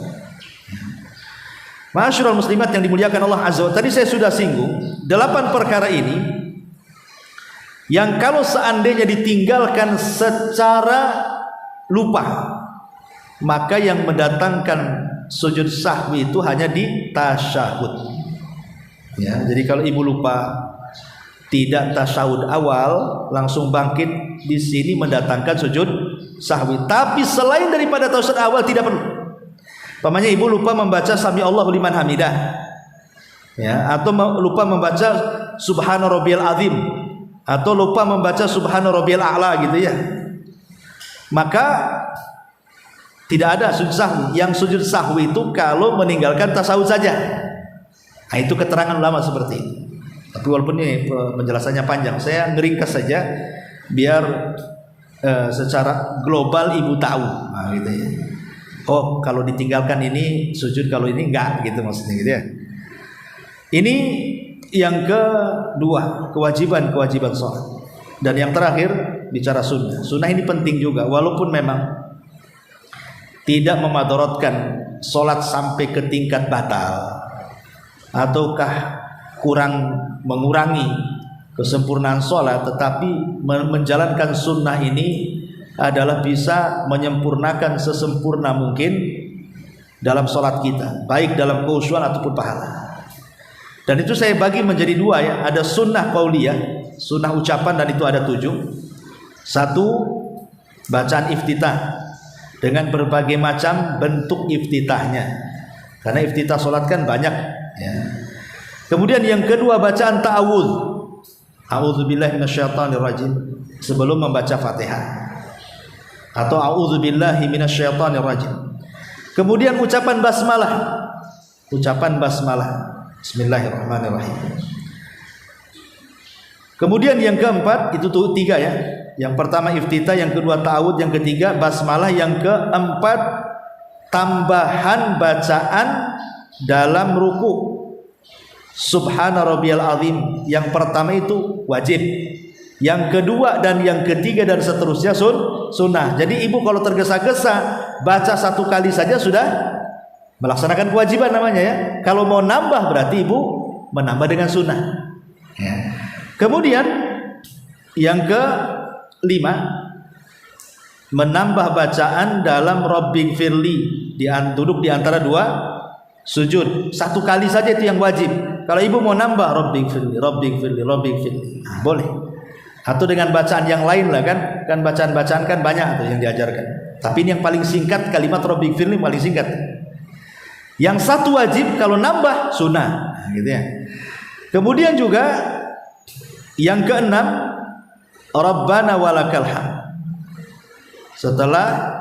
S1: Ma'asyiral muslimat yang dimuliakan Allah Azza wa Jalla, tadi saya sudah singgung 8 perkara ini yang kalau seandainya ditinggalkan secara lupa, maka yang mendatangkan sujud sahwi itu hanya di tasyahud. Ya, jadi kalau ibu lupa tidak tasyahud awal langsung bangkit, di sini mendatangkan sujud sahwi. Tapi selain daripada tasyahud awal tidak perlu. Pamannya ibu lupa membaca sami Allahu liman hamidah, ya, atau lupa membaca subhana rabbiyal azim, atau lupa membaca subhana rabbiyal a'la gitu ya, maka tidak ada sujud sahwi. Yang sujud sahwi itu kalau meninggalkan tasawuf saja. Nah, itu keterangan ulama seperti itu. Tapi walaupun ini penjelasannya panjang, saya ngeringkas saja biar secara global ibu tahu. Nah, gitu ya. Oh, kalau ditinggalkan ini sujud, kalau ini enggak, gitu maksudnya gitu ya. Ini yang kedua, kewajiban sholat. Dan yang terakhir bicara sunnah. Sunnah ini penting juga, walaupun memang tidak memadorotkan sholat sampai ke tingkat batal, ataukah mengurangi kesempurnaan sholat, tetapi menjalankan sunnah ini adalah bisa menyempurnakan sesempurna mungkin dalam sholat kita, baik dalam khusyuan ataupun pahala. Dan itu saya bagi menjadi dua ya, ada sunnah qauliyah, sunnah ucapan, dan itu ada 7. Satu, bacaan iftitah dengan berbagai macam bentuk iftitahnya, karena iftitah sholat kan banyak ya. Kemudian yang kedua, bacaan ta'awudz, a'udzubillahi minasyaitonirrajim, sebelum membaca Fatihah, atau a'udzubillahi minasyaitonirrajim. Kemudian ucapan basmalah, bismillahirrahmanirrahim. Kemudian yang keempat, itu tuh 3 ya. Yang pertama iftitah, yang kedua ta'awudz, yang ketiga basmalah, yang keempat tambahan bacaan dalam ruku. Subhana rabbiyal azim, yang pertama itu wajib, yang kedua dan yang ketiga dan seterusnya sunnah. Jadi ibu kalau tergesa-gesa baca 1 kali saja sudah melaksanakan kewajiban namanya ya. Kalau mau nambah berarti ibu menambah dengan sunnah ya. Kemudian yang ke-5, menambah bacaan dalam Rabbighfirli, duduk di antara 2 sujud. 1 kali saja itu yang wajib. Kalau ibu mau nambah Rabbighfirli, nah, boleh. Atau dengan bacaan yang lain lah kan bacaan-bacaan kan banyak tuh yang diajarkan. Tapi ini yang paling singkat, kalimat Rabbighfirli paling singkat. Yang 1 wajib, kalau nambah sunnah, nah, gitu ya. Kemudian juga yang ke-6, Rabbana walakal hamd. Setelah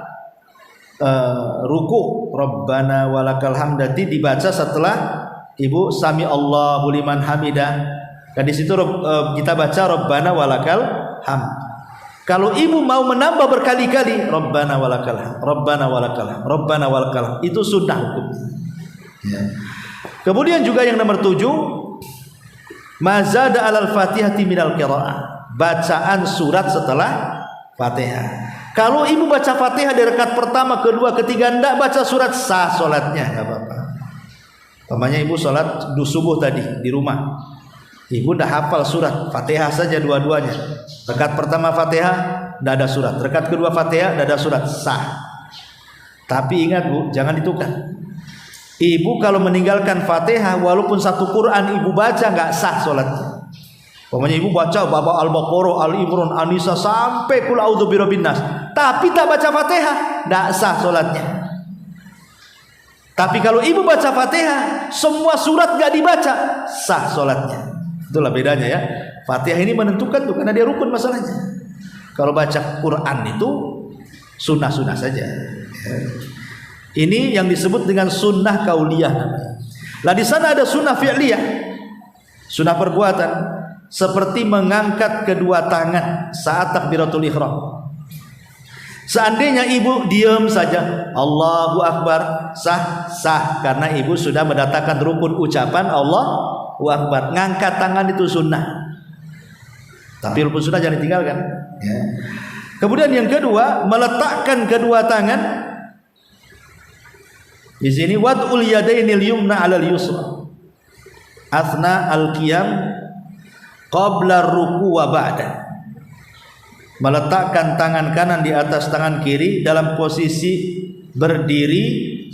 S1: ruku, Rabbana walakal hamd dibaca setelah ibu sami Allahu liman hamidah. Kan di situ kita baca Rabbana walakal hamd. Kalau ibu mau menambah berkali-kali Rabbana walakal hamd, Rabbana walakal hamd, Rabbana walakal hamd, itu sunnah hukumnya ya. Kemudian juga yang nomor 7, mazada alal fatihati minal qiraah, bacaan surat setelah Fatihah. Kalau ibu baca Fatihah dari rakaat pertama, kedua, ketiga enggak baca surat, sah sholatnya, enggak apa-apa. Umpamanya ibu sholat subuh tadi di rumah, ibu udah hafal surat Fatihah saja dua-duanya. Rakaat pertama Fatihah enggak ada surat, rakaat kedua Fatihah enggak ada surat, sah. Tapi ingat bu, jangan ditukar. Ibu kalau meninggalkan Fatihah walaupun 1 Quran ibu baca enggak sah sholatnya. Umpamanya ibu baca bab Al-Baqarah, Al-Imran, An-Nisa sampai qul a'udzu birabbin nas, tapi tak baca Fatihah, enggak sah sholatnya. Tapi kalau ibu baca Fatihah, semua surat enggak dibaca, sah sholatnya. Itulah bedanya ya. Fatihah ini menentukan tuh, karena dia rukun masalahnya. Kalau baca Quran itu sunnah-sunnah saja ya. Ini yang disebut dengan sunnah kauliyah. Lah di sana ada sunnah fi'liyah, sunnah perbuatan, seperti mengangkat kedua tangan saat takbiratul ihram. Seandainya ibu diam saja, Allahu Akbar, sah karena ibu sudah mendatangkan rukun ucapan Allahu Akbar. Ngangkat tangan itu sunnah, tapi rukun sunnah jangan ditinggalkan ya. Kemudian yang kedua, meletakkan kedua tangan di sini, wad'ul yadainil yumna 'alal yusra athna al-qiyam qabla ruku wa ba'da. Meletakkan tangan kanan di atas tangan kiri dalam posisi berdiri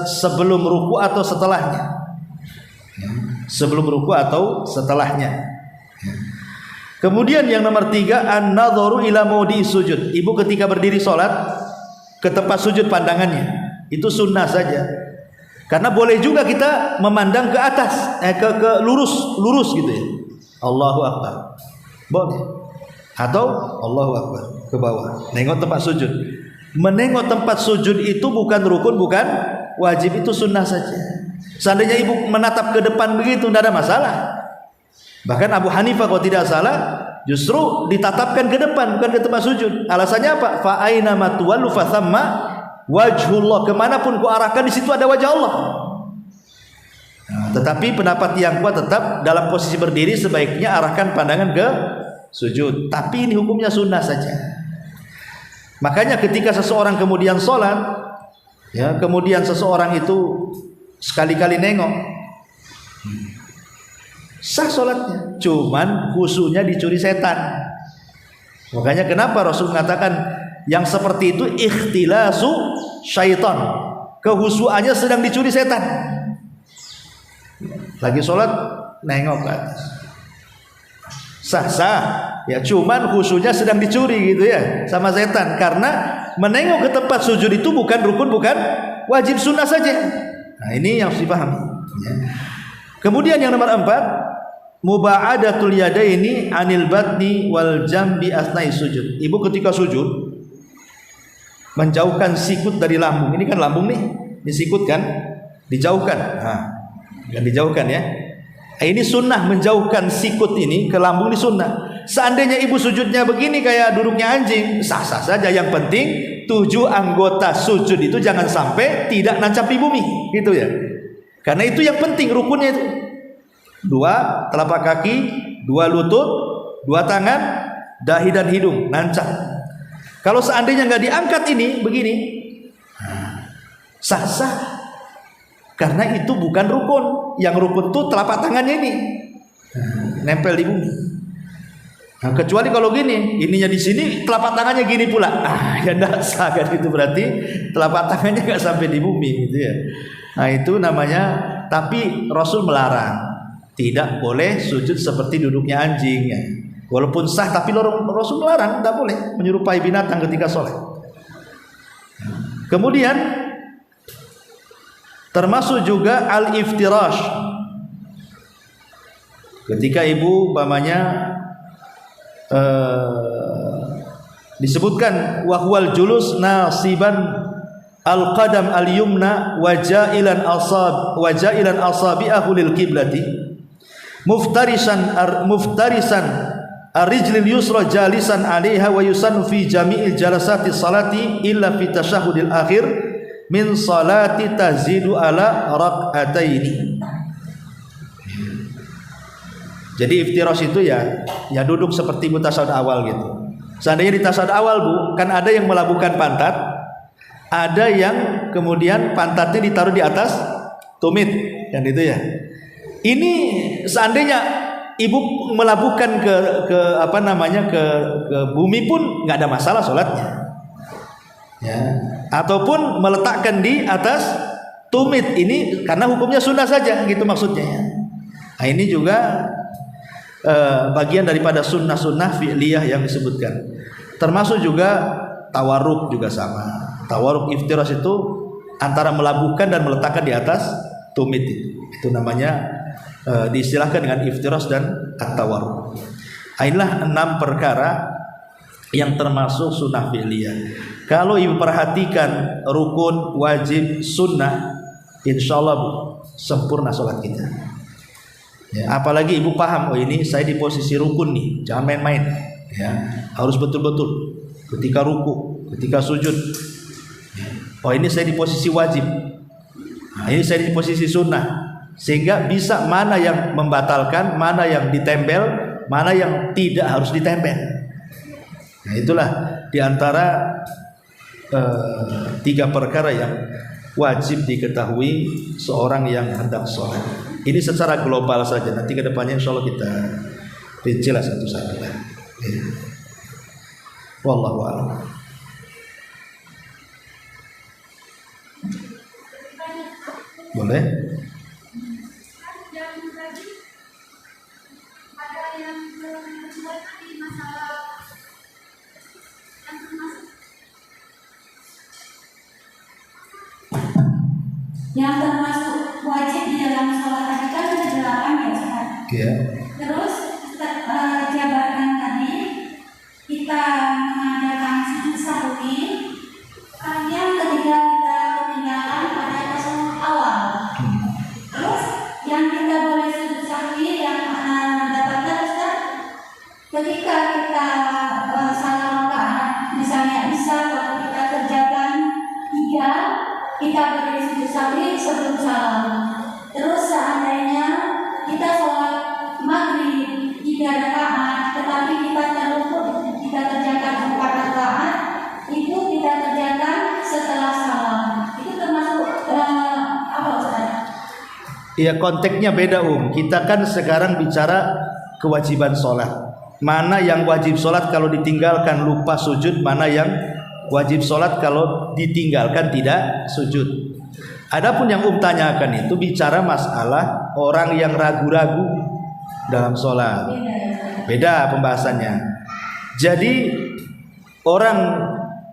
S1: sebelum ruku atau setelahnya. Sebelum ruku atau setelahnya. Kemudian yang nomor 3, an-nadharu ila maudi sujud. Ibu ketika berdiri sholat ke tempat sujud pandangannya, itu sunnah saja. Karena boleh juga kita memandang ke atas, ke lurus gitu ya. Allahu Akbar. Boleh. Atau Allahu Akbar ke bawah. Nengok tempat sujud. Menengok tempat sujud itu bukan rukun, bukan wajib, itu sunnah saja. Seandainya ibu menatap ke depan begitu tidak ada masalah. Bahkan Abu Hanifah kalau tidak salah justru ditatapkan ke depan, bukan ke tempat sujud. Alasannya apa? Fa aina ma tuwallu fa thamma wajhullah. Kemanapun ku arahkan di situ ada wajah Allah. Nah, tetapi pendapat yang kuat tetap dalam posisi berdiri sebaiknya arahkan pandangan ke sujud. Tapi ini hukumnya sunnah saja. Makanya ketika seseorang kemudian sholat, ya, kemudian seseorang itu sekali-kali nengok, sah sholatnya, cuman khusyuknya dicuri setan. Makanya kenapa Rasul mengatakan yang seperti itu ikhtilasu syaitan, kehusuannya sedang dicuri setan. Lagi sholat nengok ke atas, sah ya, cuman khusyuknya sedang dicuri gitu ya sama setan. Karena menengok ke tempat sujud itu bukan rukun, bukan wajib, sunnah saja. Nah ini yang harus dipahami ya. Kemudian yang nomor 4, muba'adatul yadaini anil batni wal jambi asnai sujud. Ibu ketika sujud menjauhkan sikut dari lambung. Ini kan lambung nih, disikut kan, dijauhkan. Nah, kan dijauhkan ya. Ini sunnah, menjauhkan sikut ini ke lambung ini sunnah. Seandainya ibu sujudnya begini kayak duduknya anjing, sah-sah saja. Yang penting 7 anggota sujud itu jangan sampai tidak nancap di bumi, gitu ya. Karena itu yang penting rukunnya itu. 2 telapak kaki, 2 lutut, 2 tangan, dahi dan hidung nancap. Kalau seandainya nggak diangkat ini begini, sah-sah. Karena itu bukan rukun. Yang rukun itu telapak tangannya ini nempel di bumi. Nah, kecuali kalau gini, ininya di sini, telapak tangannya gini pula. Ya enggak sah kan, itu berarti telapak tangannya nggak sampai di bumi gitu ya. Nah, itu namanya, tapi Rasul melarang. Tidak boleh sujud seperti duduknya anjing ya. Walaupun sah, tapi Rasul melarang, tidak boleh menyerupai binatang ketika sholat. Kemudian termasuk juga al-iftirash. Ketika ibu umpamanya disebutkan wahwal julus nasiban al-qadam al-yumna wajailan asabi'ahu lil qiblati muftarisan ar-rijlil yusra jalisan 'alaiha wa yusannu fi jami'il jalasati salati illa fi tasyahhudil akhir min salati tazidu ala rak'ataini. Jadi iftirash itu ya duduk seperti tasawuf awal gitu. Seandainya di tasawuf awal Bu, kan ada yang melabuhkan pantat, ada yang kemudian pantatnya ditaruh di atas tumit, kan itu ya. Ini seandainya ibu melabuhkan ke bumi pun nggak ada masalah sholatnya. Ya. Ataupun meletakkan di atas tumit, ini karena hukumnya sunnah saja gitu maksudnya. Nah ini juga bagian daripada sunnah-sunnah fi'liyah yang disebutkan. Termasuk juga tawarruk juga sama. Tawarruk iftirash itu antara melabuhkan dan meletakkan di atas tumit itu namanya diistilahkan dengan iftirash dan at-tawarruk. Inilah 6 perkara yang termasuk sunnah fi'liyah. Kalau ibu perhatikan rukun, wajib, sunnah, insyaallah Bu, sempurna sholat kita. Ya, apalagi ibu paham, oh ini saya di posisi rukun nih, jangan main-main. Ya, harus betul-betul. Ketika ruku, ketika sujud. Oh ini saya di posisi wajib. Nah, ini saya di posisi sunnah. Sehingga bisa mana yang membatalkan, mana yang ditempel, mana yang tidak harus ditempel. Nah itulah diantara 3 perkara yang wajib diketahui seorang yang hendak sholat. Ini secara global saja. Nanti kedepannya insya Allah kita rincilah satu-satu. Ya. Wallahu a'lam. Boleh?
S2: Yang tadi ada yang
S3: Yang termasuk wajib di dalam sholat tadi kan ada 8 ya Ustaz.
S1: Ya.
S3: Terus jabarkan tadi kita mengadakan sujud sahwi hanya ketika kita ketinggalan pada tasawuf awal. Terus yang kita boleh sujud sahwi yang mana dapatkan Ustaz ketika kita salah rakaat, misalnya kalau kita kerjakan 3 kita boleh sujud sahwi sebelum salam. Terus seandainya kita sholat maghrib 3 rakaat, tetapi kita terluput kita kerjakan 4 rakaat, itu kita kerjakan setelah salam. Itu termasuk apa Ustaz?
S1: Iya, konteksnya beda Kita kan sekarang bicara kewajiban sholat. Mana yang wajib sholat kalau ditinggalkan lupa sujud, mana yang wajib sholat kalau ditinggalkan tidak sujud. Adapun yang tanyakan itu bicara masalah orang yang ragu-ragu dalam sholat. Beda pembahasannya. Jadi orang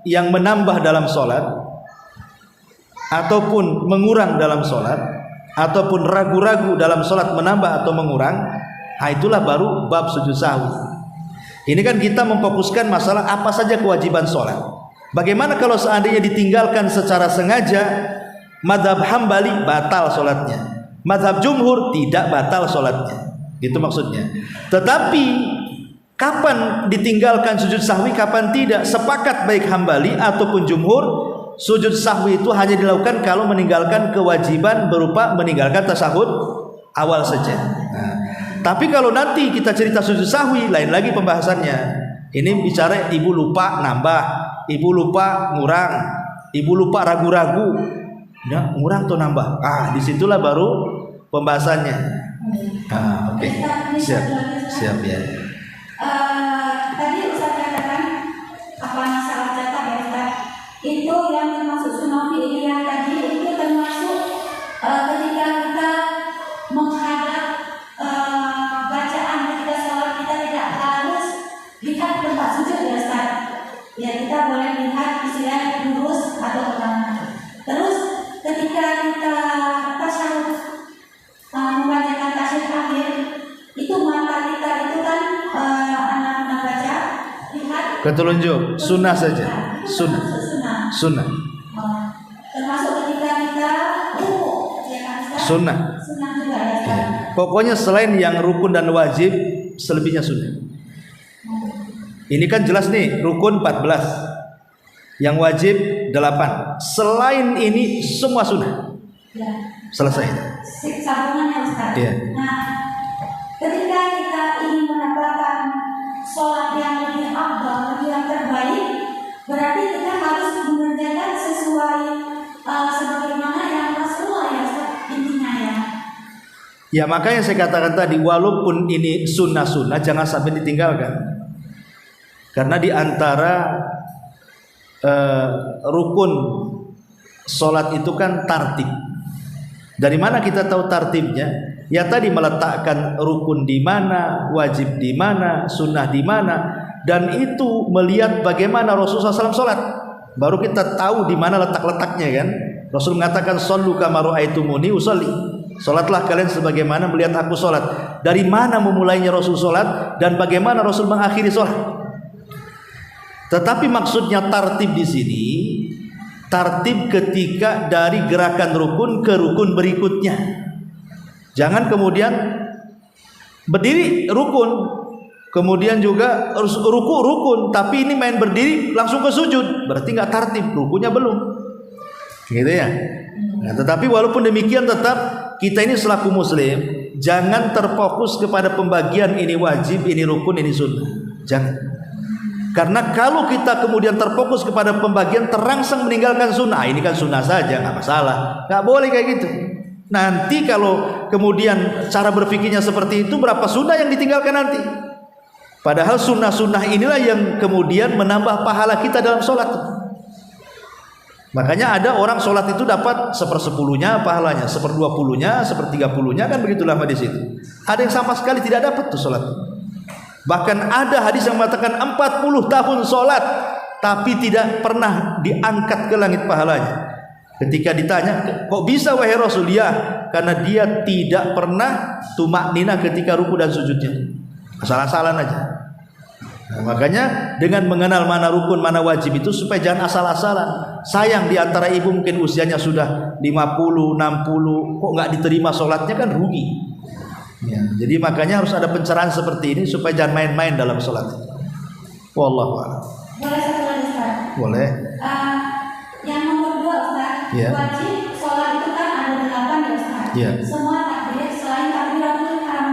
S1: yang menambah dalam sholat ataupun mengurang dalam sholat ataupun ragu-ragu dalam sholat menambah atau mengurang, itulah baru bab sujud sahwi. Ini kan kita memfokuskan masalah apa saja kewajiban sholat. Bagaimana kalau seandainya ditinggalkan secara sengaja? Mazhab Hambali batal sholatnya, mazhab Jumhur tidak batal sholatnya. Itu maksudnya. Tetapi kapan ditinggalkan sujud sahwi, kapan tidak? Sepakat baik Hambali ataupun Jumhur, sujud sahwi itu hanya dilakukan kalau meninggalkan kewajiban berupa meninggalkan tasahud awal saja. Tapi kalau nanti kita cerita sujud sahwi, lain lagi pembahasannya. Ini bicara ibu lupa nambah, ibu lupa ngurang, ibu lupa ragu-ragu, ya, ngurang atau nambah. Disitulah baru pembahasannya. Oke. Siap ya.
S3: Tadi Ustaz katakan apa salah catat ya Ustaz? Itu yang termasuk sunnah fi'liyah tadi itu termasuk ketika kita menghadap bacaan ketika sholat kita tidak harus lihat tempat sujud ya Ustaz. Ya kita boleh lihat istilah lurus atau ke kanan. Terus ketika kita tasyahud membacakan tasyahud akhir, itu mata kita itu kan anak-anak baca lihat
S1: ketelunjuk sunnah saja, sunnah.
S3: Termasuk ketika kita ruku ya kan Ustaz? Sunnah juga ya Ustaz.
S1: Pokoknya selain yang rukun dan wajib, selebihnya sunnah. Ini kan jelas nih, rukun 14, yang wajib 8. Selain ini semua sunnah.
S3: Ya.
S1: Selesai.
S3: Sambungannya Ustaz.
S1: Ya.
S3: Nah, ketika kita ingin mendapatkan sholat yang lebih afdal, yang terbaik, berarti kita harus mengerjakan sesuai sebagaimana yang Rasulullah ya Ustaz, intinya ya.
S1: Ya makanya saya katakan tadi, walaupun ini sunnah-sunnah jangan sampai ditinggalkan. Karena di antara rukun sholat itu kan tartib. Dari mana kita tahu tartibnya? Ya tadi meletakkan rukun di mana, wajib di mana, sunnah di mana, dan itu melihat bagaimana Rasulullah SAW sholat. Baru kita tahu di mana letak-letaknya kan. Rasul mengatakan shollu kama ra'aitumuni usolli. Sholatlah kalian sebagaimana melihat aku sholat. Dari mana memulainya Rasul sholat dan bagaimana Rasul mengakhiri sholat. Tetapi maksudnya tartib di sini, tartib ketika dari gerakan rukun ke rukun berikutnya. Jangan kemudian berdiri rukun, kemudian juga ruku rukun, tapi ini main berdiri langsung ke sujud, berarti nggak tartib, rukunya belum, gitu ya. Nah, tetapi walaupun demikian tetap kita ini selaku muslim jangan terfokus kepada pembagian ini wajib, ini rukun, ini sunnah, jangan. Karena kalau kita kemudian terfokus kepada pembagian terangsang meninggalkan sunnah, ini kan sunnah saja, nggak masalah, nggak boleh kayak gitu. Nanti kalau kemudian cara berpikirnya seperti itu, berapa sunnah yang ditinggalkan nanti? Padahal sunnah-sunnah inilah yang kemudian menambah pahala kita dalam sholat. Makanya ada orang sholat itu dapat 1/10-nya pahalanya, 1/20-nya, 1/30-nya, kan begitu lama di situ. Ada yang sama sekali tidak dapat tuh sholat. Bahkan ada hadis yang mengatakan 40 tahun sholat tapi tidak pernah diangkat ke langit pahalanya. Ketika ditanya, kok bisa wahai Rasul? Ya, karena dia tidak pernah tumak nina ketika ruku dan sujudnya. Asal-asalan aja. Nah, makanya dengan mengenal mana rukun, mana wajib itu supaya jangan asal-asalan. Sayang di antara ibu mungkin usianya sudah 50, 60, kok nggak diterima sholatnya, kan rugi. Ya, jadi makanya harus ada pencerahan seperti ini supaya jangan main-main dalam sholat. Wallahu a'lam.
S3: Boleh satu lagi Ustaz?
S1: Boleh.
S3: Yang nomor 2 Ustaz,
S1: Ya.
S3: wajib sholat itu kan ada 8 ya Ustaz.
S1: Ya.
S3: Semua takbir selain takbiratul ihram.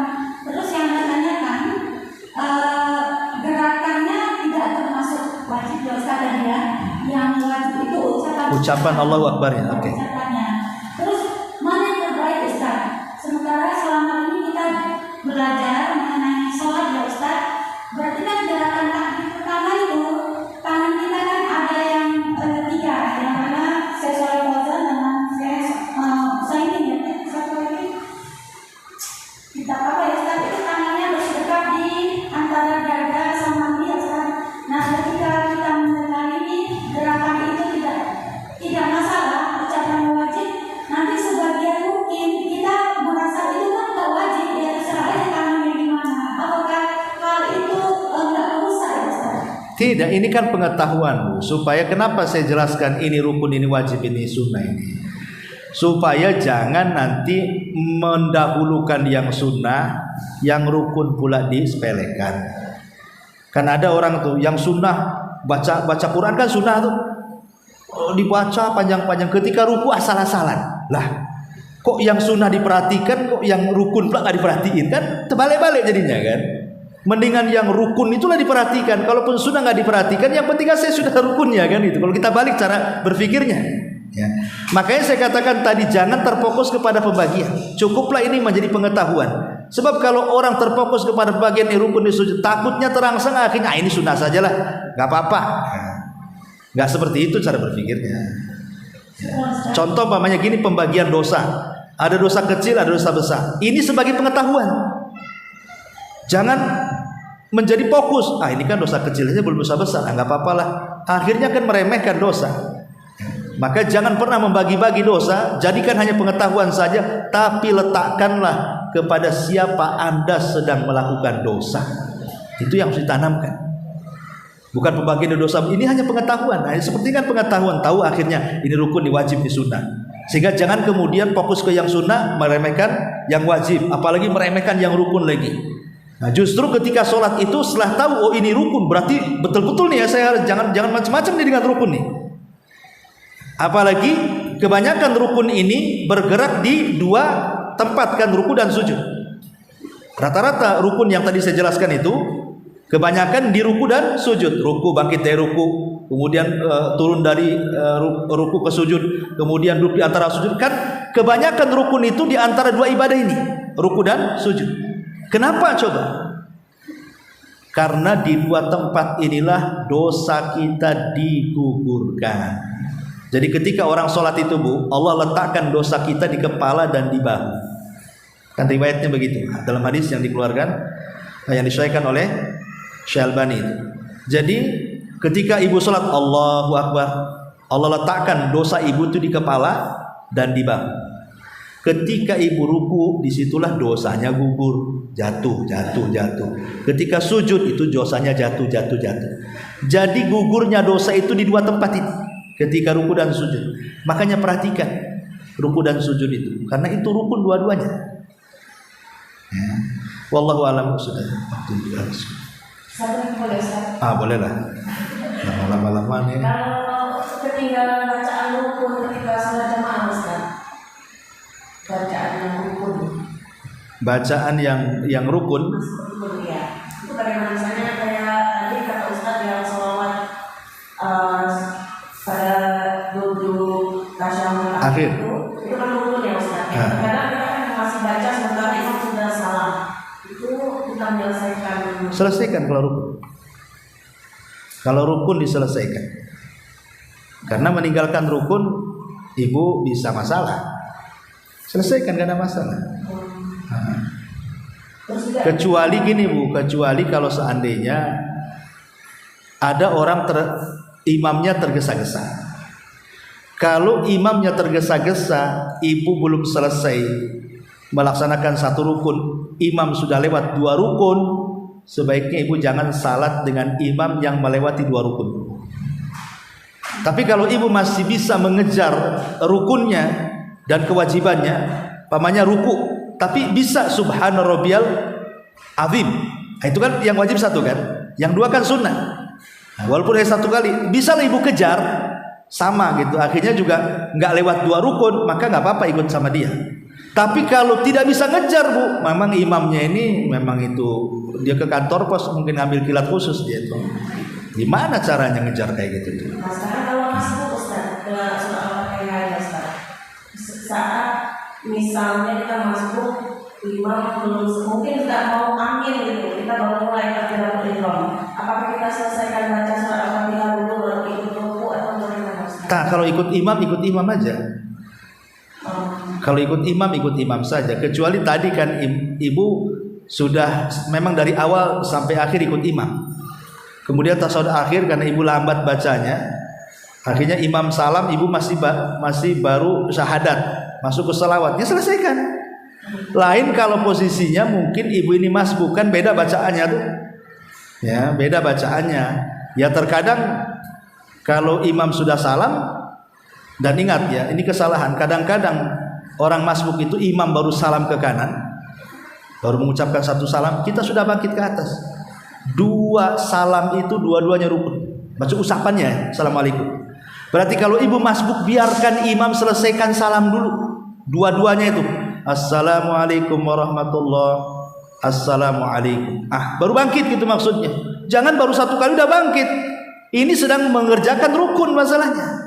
S3: Terus yang ditanyakan gerakannya tidak termasuk wajib ya Ustaz tadi ya. Yang wajib itu
S1: Ucapan Allahu Akbar ya. Oke.
S3: Ucapannya. Terus mana yang terbaik Ustaz? Sementara selama ini kita belajar mengenai sholat ya Ustaz. Berarti kan gerakan takbir pertama itu tangan kita kan ada yang 3, yang mana sesuai wazan dengan saya ini ya satu lagi kita apa ya Ustaz, itu tangannya berdekat di antara dada sama kaki ya Ustaz. Nah ketika kita mendengar ini gerakan itu tidak masalah, ucapan wajib. Nanti sebagian mungkin kita merasa itu kan tak wajib, ya terserah aja tangannya gimana. Apakah hal itu enggak rusak ya Ustaz?
S1: Tidak, ini kan pengetahuan Bu. Supaya kenapa saya jelaskan ini rukun, ini wajib, ini sunnah ini. Supaya jangan nanti mendahulukan yang sunnah, yang rukun pula disepelekan. Kan ada orang tuh yang sunnah baca Quran kan sunnah tuh. Dibaca panjang-panjang, ketika ruku asal-asalan. Lah, kok yang sunnah diperhatikan, kok yang rukun pula nggak diperhatiin, kan terbalik-balik jadinya kan. Mendingan yang rukun itulah diperhatikan. Kalaupun sunnah nggak diperhatikan, yang penting saya sudah rukunnya kan itu. Kalau kita balik cara berpikirnya, ya. Makanya saya katakan tadi jangan terfokus kepada pembagian. Cukuplah ini menjadi pengetahuan. Sebab kalau orang terfokus kepada bagian rukun di sujud, takutnya terangsang akhirnya ini sunnah sajalah, nggak apa-apa. Nggak seperti itu cara berpikirnya. Ya. Contoh umpamanya gini, pembagian dosa. Ada dosa kecil, ada dosa besar. Ini sebagai pengetahuan. Jangan menjadi fokus. Ini kan dosa kecil aja, belum dosa besar. Nggak apa-apalah. Akhirnya kan meremehkan dosa. Maka jangan pernah membagi-bagi dosa. Jadikan hanya pengetahuan saja. Tapi letakkanlah kepada siapa Anda sedang melakukan dosa. Itu yang harus ditanamkan. Bukan pembagian dosa, ini hanya pengetahuan. Nah, seperti kan pengetahuan, tahu akhirnya ini rukun, ini wajib, ini sunnah. Sehingga jangan kemudian fokus ke yang sunnah, meremehkan yang wajib, apalagi meremehkan yang rukun lagi. Nah, justru ketika sholat itu setelah tahu oh ini rukun, berarti betul-betul nih ya saya jangan macam-macam nih dengan rukun nih. Apalagi kebanyakan rukun ini bergerak di 2 tempat kan, ruku dan sujud. Rata-rata rukun yang tadi saya jelaskan itu kebanyakan di ruku dan sujud. Ruku, bangkit dari ruku, kemudian turun dari ruku ke sujud, kemudian duduk di antara sujud. Kan kebanyakan rukun itu di antara 2 ibadah ini, ruku dan sujud. Kenapa coba? Karena di 2 tempat inilah dosa kita digugurkan. Jadi ketika orang sholat itu Bu, Allah letakkan dosa kita di kepala dan di bahu. Kan riwayatnya begitu dalam hadis yang dikeluarkan, yang disahihkan oleh Syalbani itu. Jadi ketika ibu sholat Allahu Akbar, Allah letakkan dosa ibu itu di kepala dan di bahu. Ketika ibu ruku, disitulah dosanya gugur, jatuh. Ketika sujud itu dosanya jatuh. Jadi gugurnya dosa itu di 2 tempat ini. Ketika ruku dan sujud. Makanya perhatikan ruku dan sujud itu, karena itu rukun dua-duanya. Ya. Wallahu a'lam bishawab.
S2: Satu boleh Ustaz?
S1: Boleh lah. Lama-lama nih.
S2: Kalau ketinggalan bacaan rukun ketika salat jamaah Ustaz, bacaan yang rukun.
S1: Bacaan yang rukun.
S2: Ya. Itu bagaimana, misalnya kayak tadi kata Ustaz yang sholawat pada duduk tasyahud
S1: akhir.
S2: Itu kan rukun ya Ustaz. Kadang kita kan masih baca sementara imam sudah salam. Itu kita menyelesaikan.
S1: Selesaikan kalau rukun. Kalau rukun diselesaikan. Karena meninggalkan rukun ibu bisa masalah. Selesaikan, gak ada masalah. Kecuali gini Bu, kecuali kalau seandainya ada orang imamnya tergesa-gesa. Kalau imamnya tergesa-gesa, ibu belum selesai melaksanakan satu rukun, imam sudah lewat 2 rukun, sebaiknya ibu jangan salat dengan imam yang melewati 2 rukun. Tapi kalau ibu masih bisa mengejar rukunnya dan kewajibannya, pamannya ruku, tapi bisa subhana rabbiyal azim, itu kan yang wajib 1 kan, yang 2 kan sunnah. Nah, walaupun hanya 1 kali, bisa lah ibu kejar sama gitu, akhirnya juga nggak lewat 2 rukun, maka nggak apa-apa ikut sama dia. Tapi kalau tidak bisa ngejar Bu, memang imamnya ini memang itu dia ke kantor pos mungkin ngambil kilat khusus dia itu. Gimana caranya ngejar kayak gitu?
S4: Nah, sekarang kalau masuk Ustaz ke surah Al-Fatihah ya Ustaz, saat misalnya kita masuk imam belum mungkin tidak mau amin gitu, kita baru mulai takbiratul ihram, apakah kita selesaikan baca surah Al-Fatihah dulu baru ikut ruku atau bagaimana Ustaz?
S1: Nah, kalau ikut imam aja. Kalau ikut imam saja. Kecuali tadi kan ibu sudah memang dari awal sampai akhir ikut imam. Kemudian tasawuf akhir karena ibu lambat bacanya, akhirnya imam salam, ibu masih baru syahadat, masuk ke salawatnya, selesaikan. Lain kalau posisinya mungkin ibu ini masbuk, kan beda bacaannya tuh. Ya, beda bacaannya. Ya terkadang kalau imam sudah salam, dan ingat ya, ini kesalahan. Kadang-kadang orang masbuk itu imam baru salam ke kanan, baru mengucapkan 1 salam, kita sudah bangkit ke atas. 2 salam itu dua-duanya rukun. Baca usapannya, assalamualaikum. Berarti kalau ibu masbuk, biarkan imam selesaikan salam dulu. Dua-duanya itu, assalamualaikum warahmatullah, assalamualaikum. Baru bangkit gitu maksudnya. Jangan baru 1 kali udah bangkit. Ini sedang mengerjakan rukun masalahnya.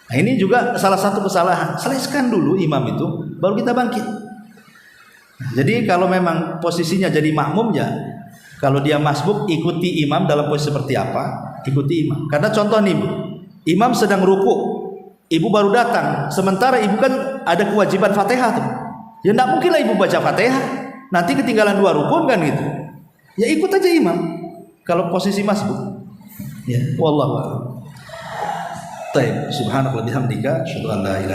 S1: Nah, ini juga salah satu kesalahan. Selesaikan dulu imam itu, baru kita bangkit. Nah, jadi kalau memang posisinya jadi makmum ya, kalau dia masbuk ikuti imam dalam posisi seperti apa, ikuti imam. Karena contoh nih, imam sedang ruku, ibu baru datang, sementara ibu kan ada kewajiban Fatihah tuh. Ya enggak mungkin lah ibu baca Fatihah, nanti ketinggalan 2 rukun kan gitu. Ya ikut aja imam kalau posisi masbuk. Ya, wallahu a'lam. Baik, subhanallah bihamdika, asyhadu an la ilaha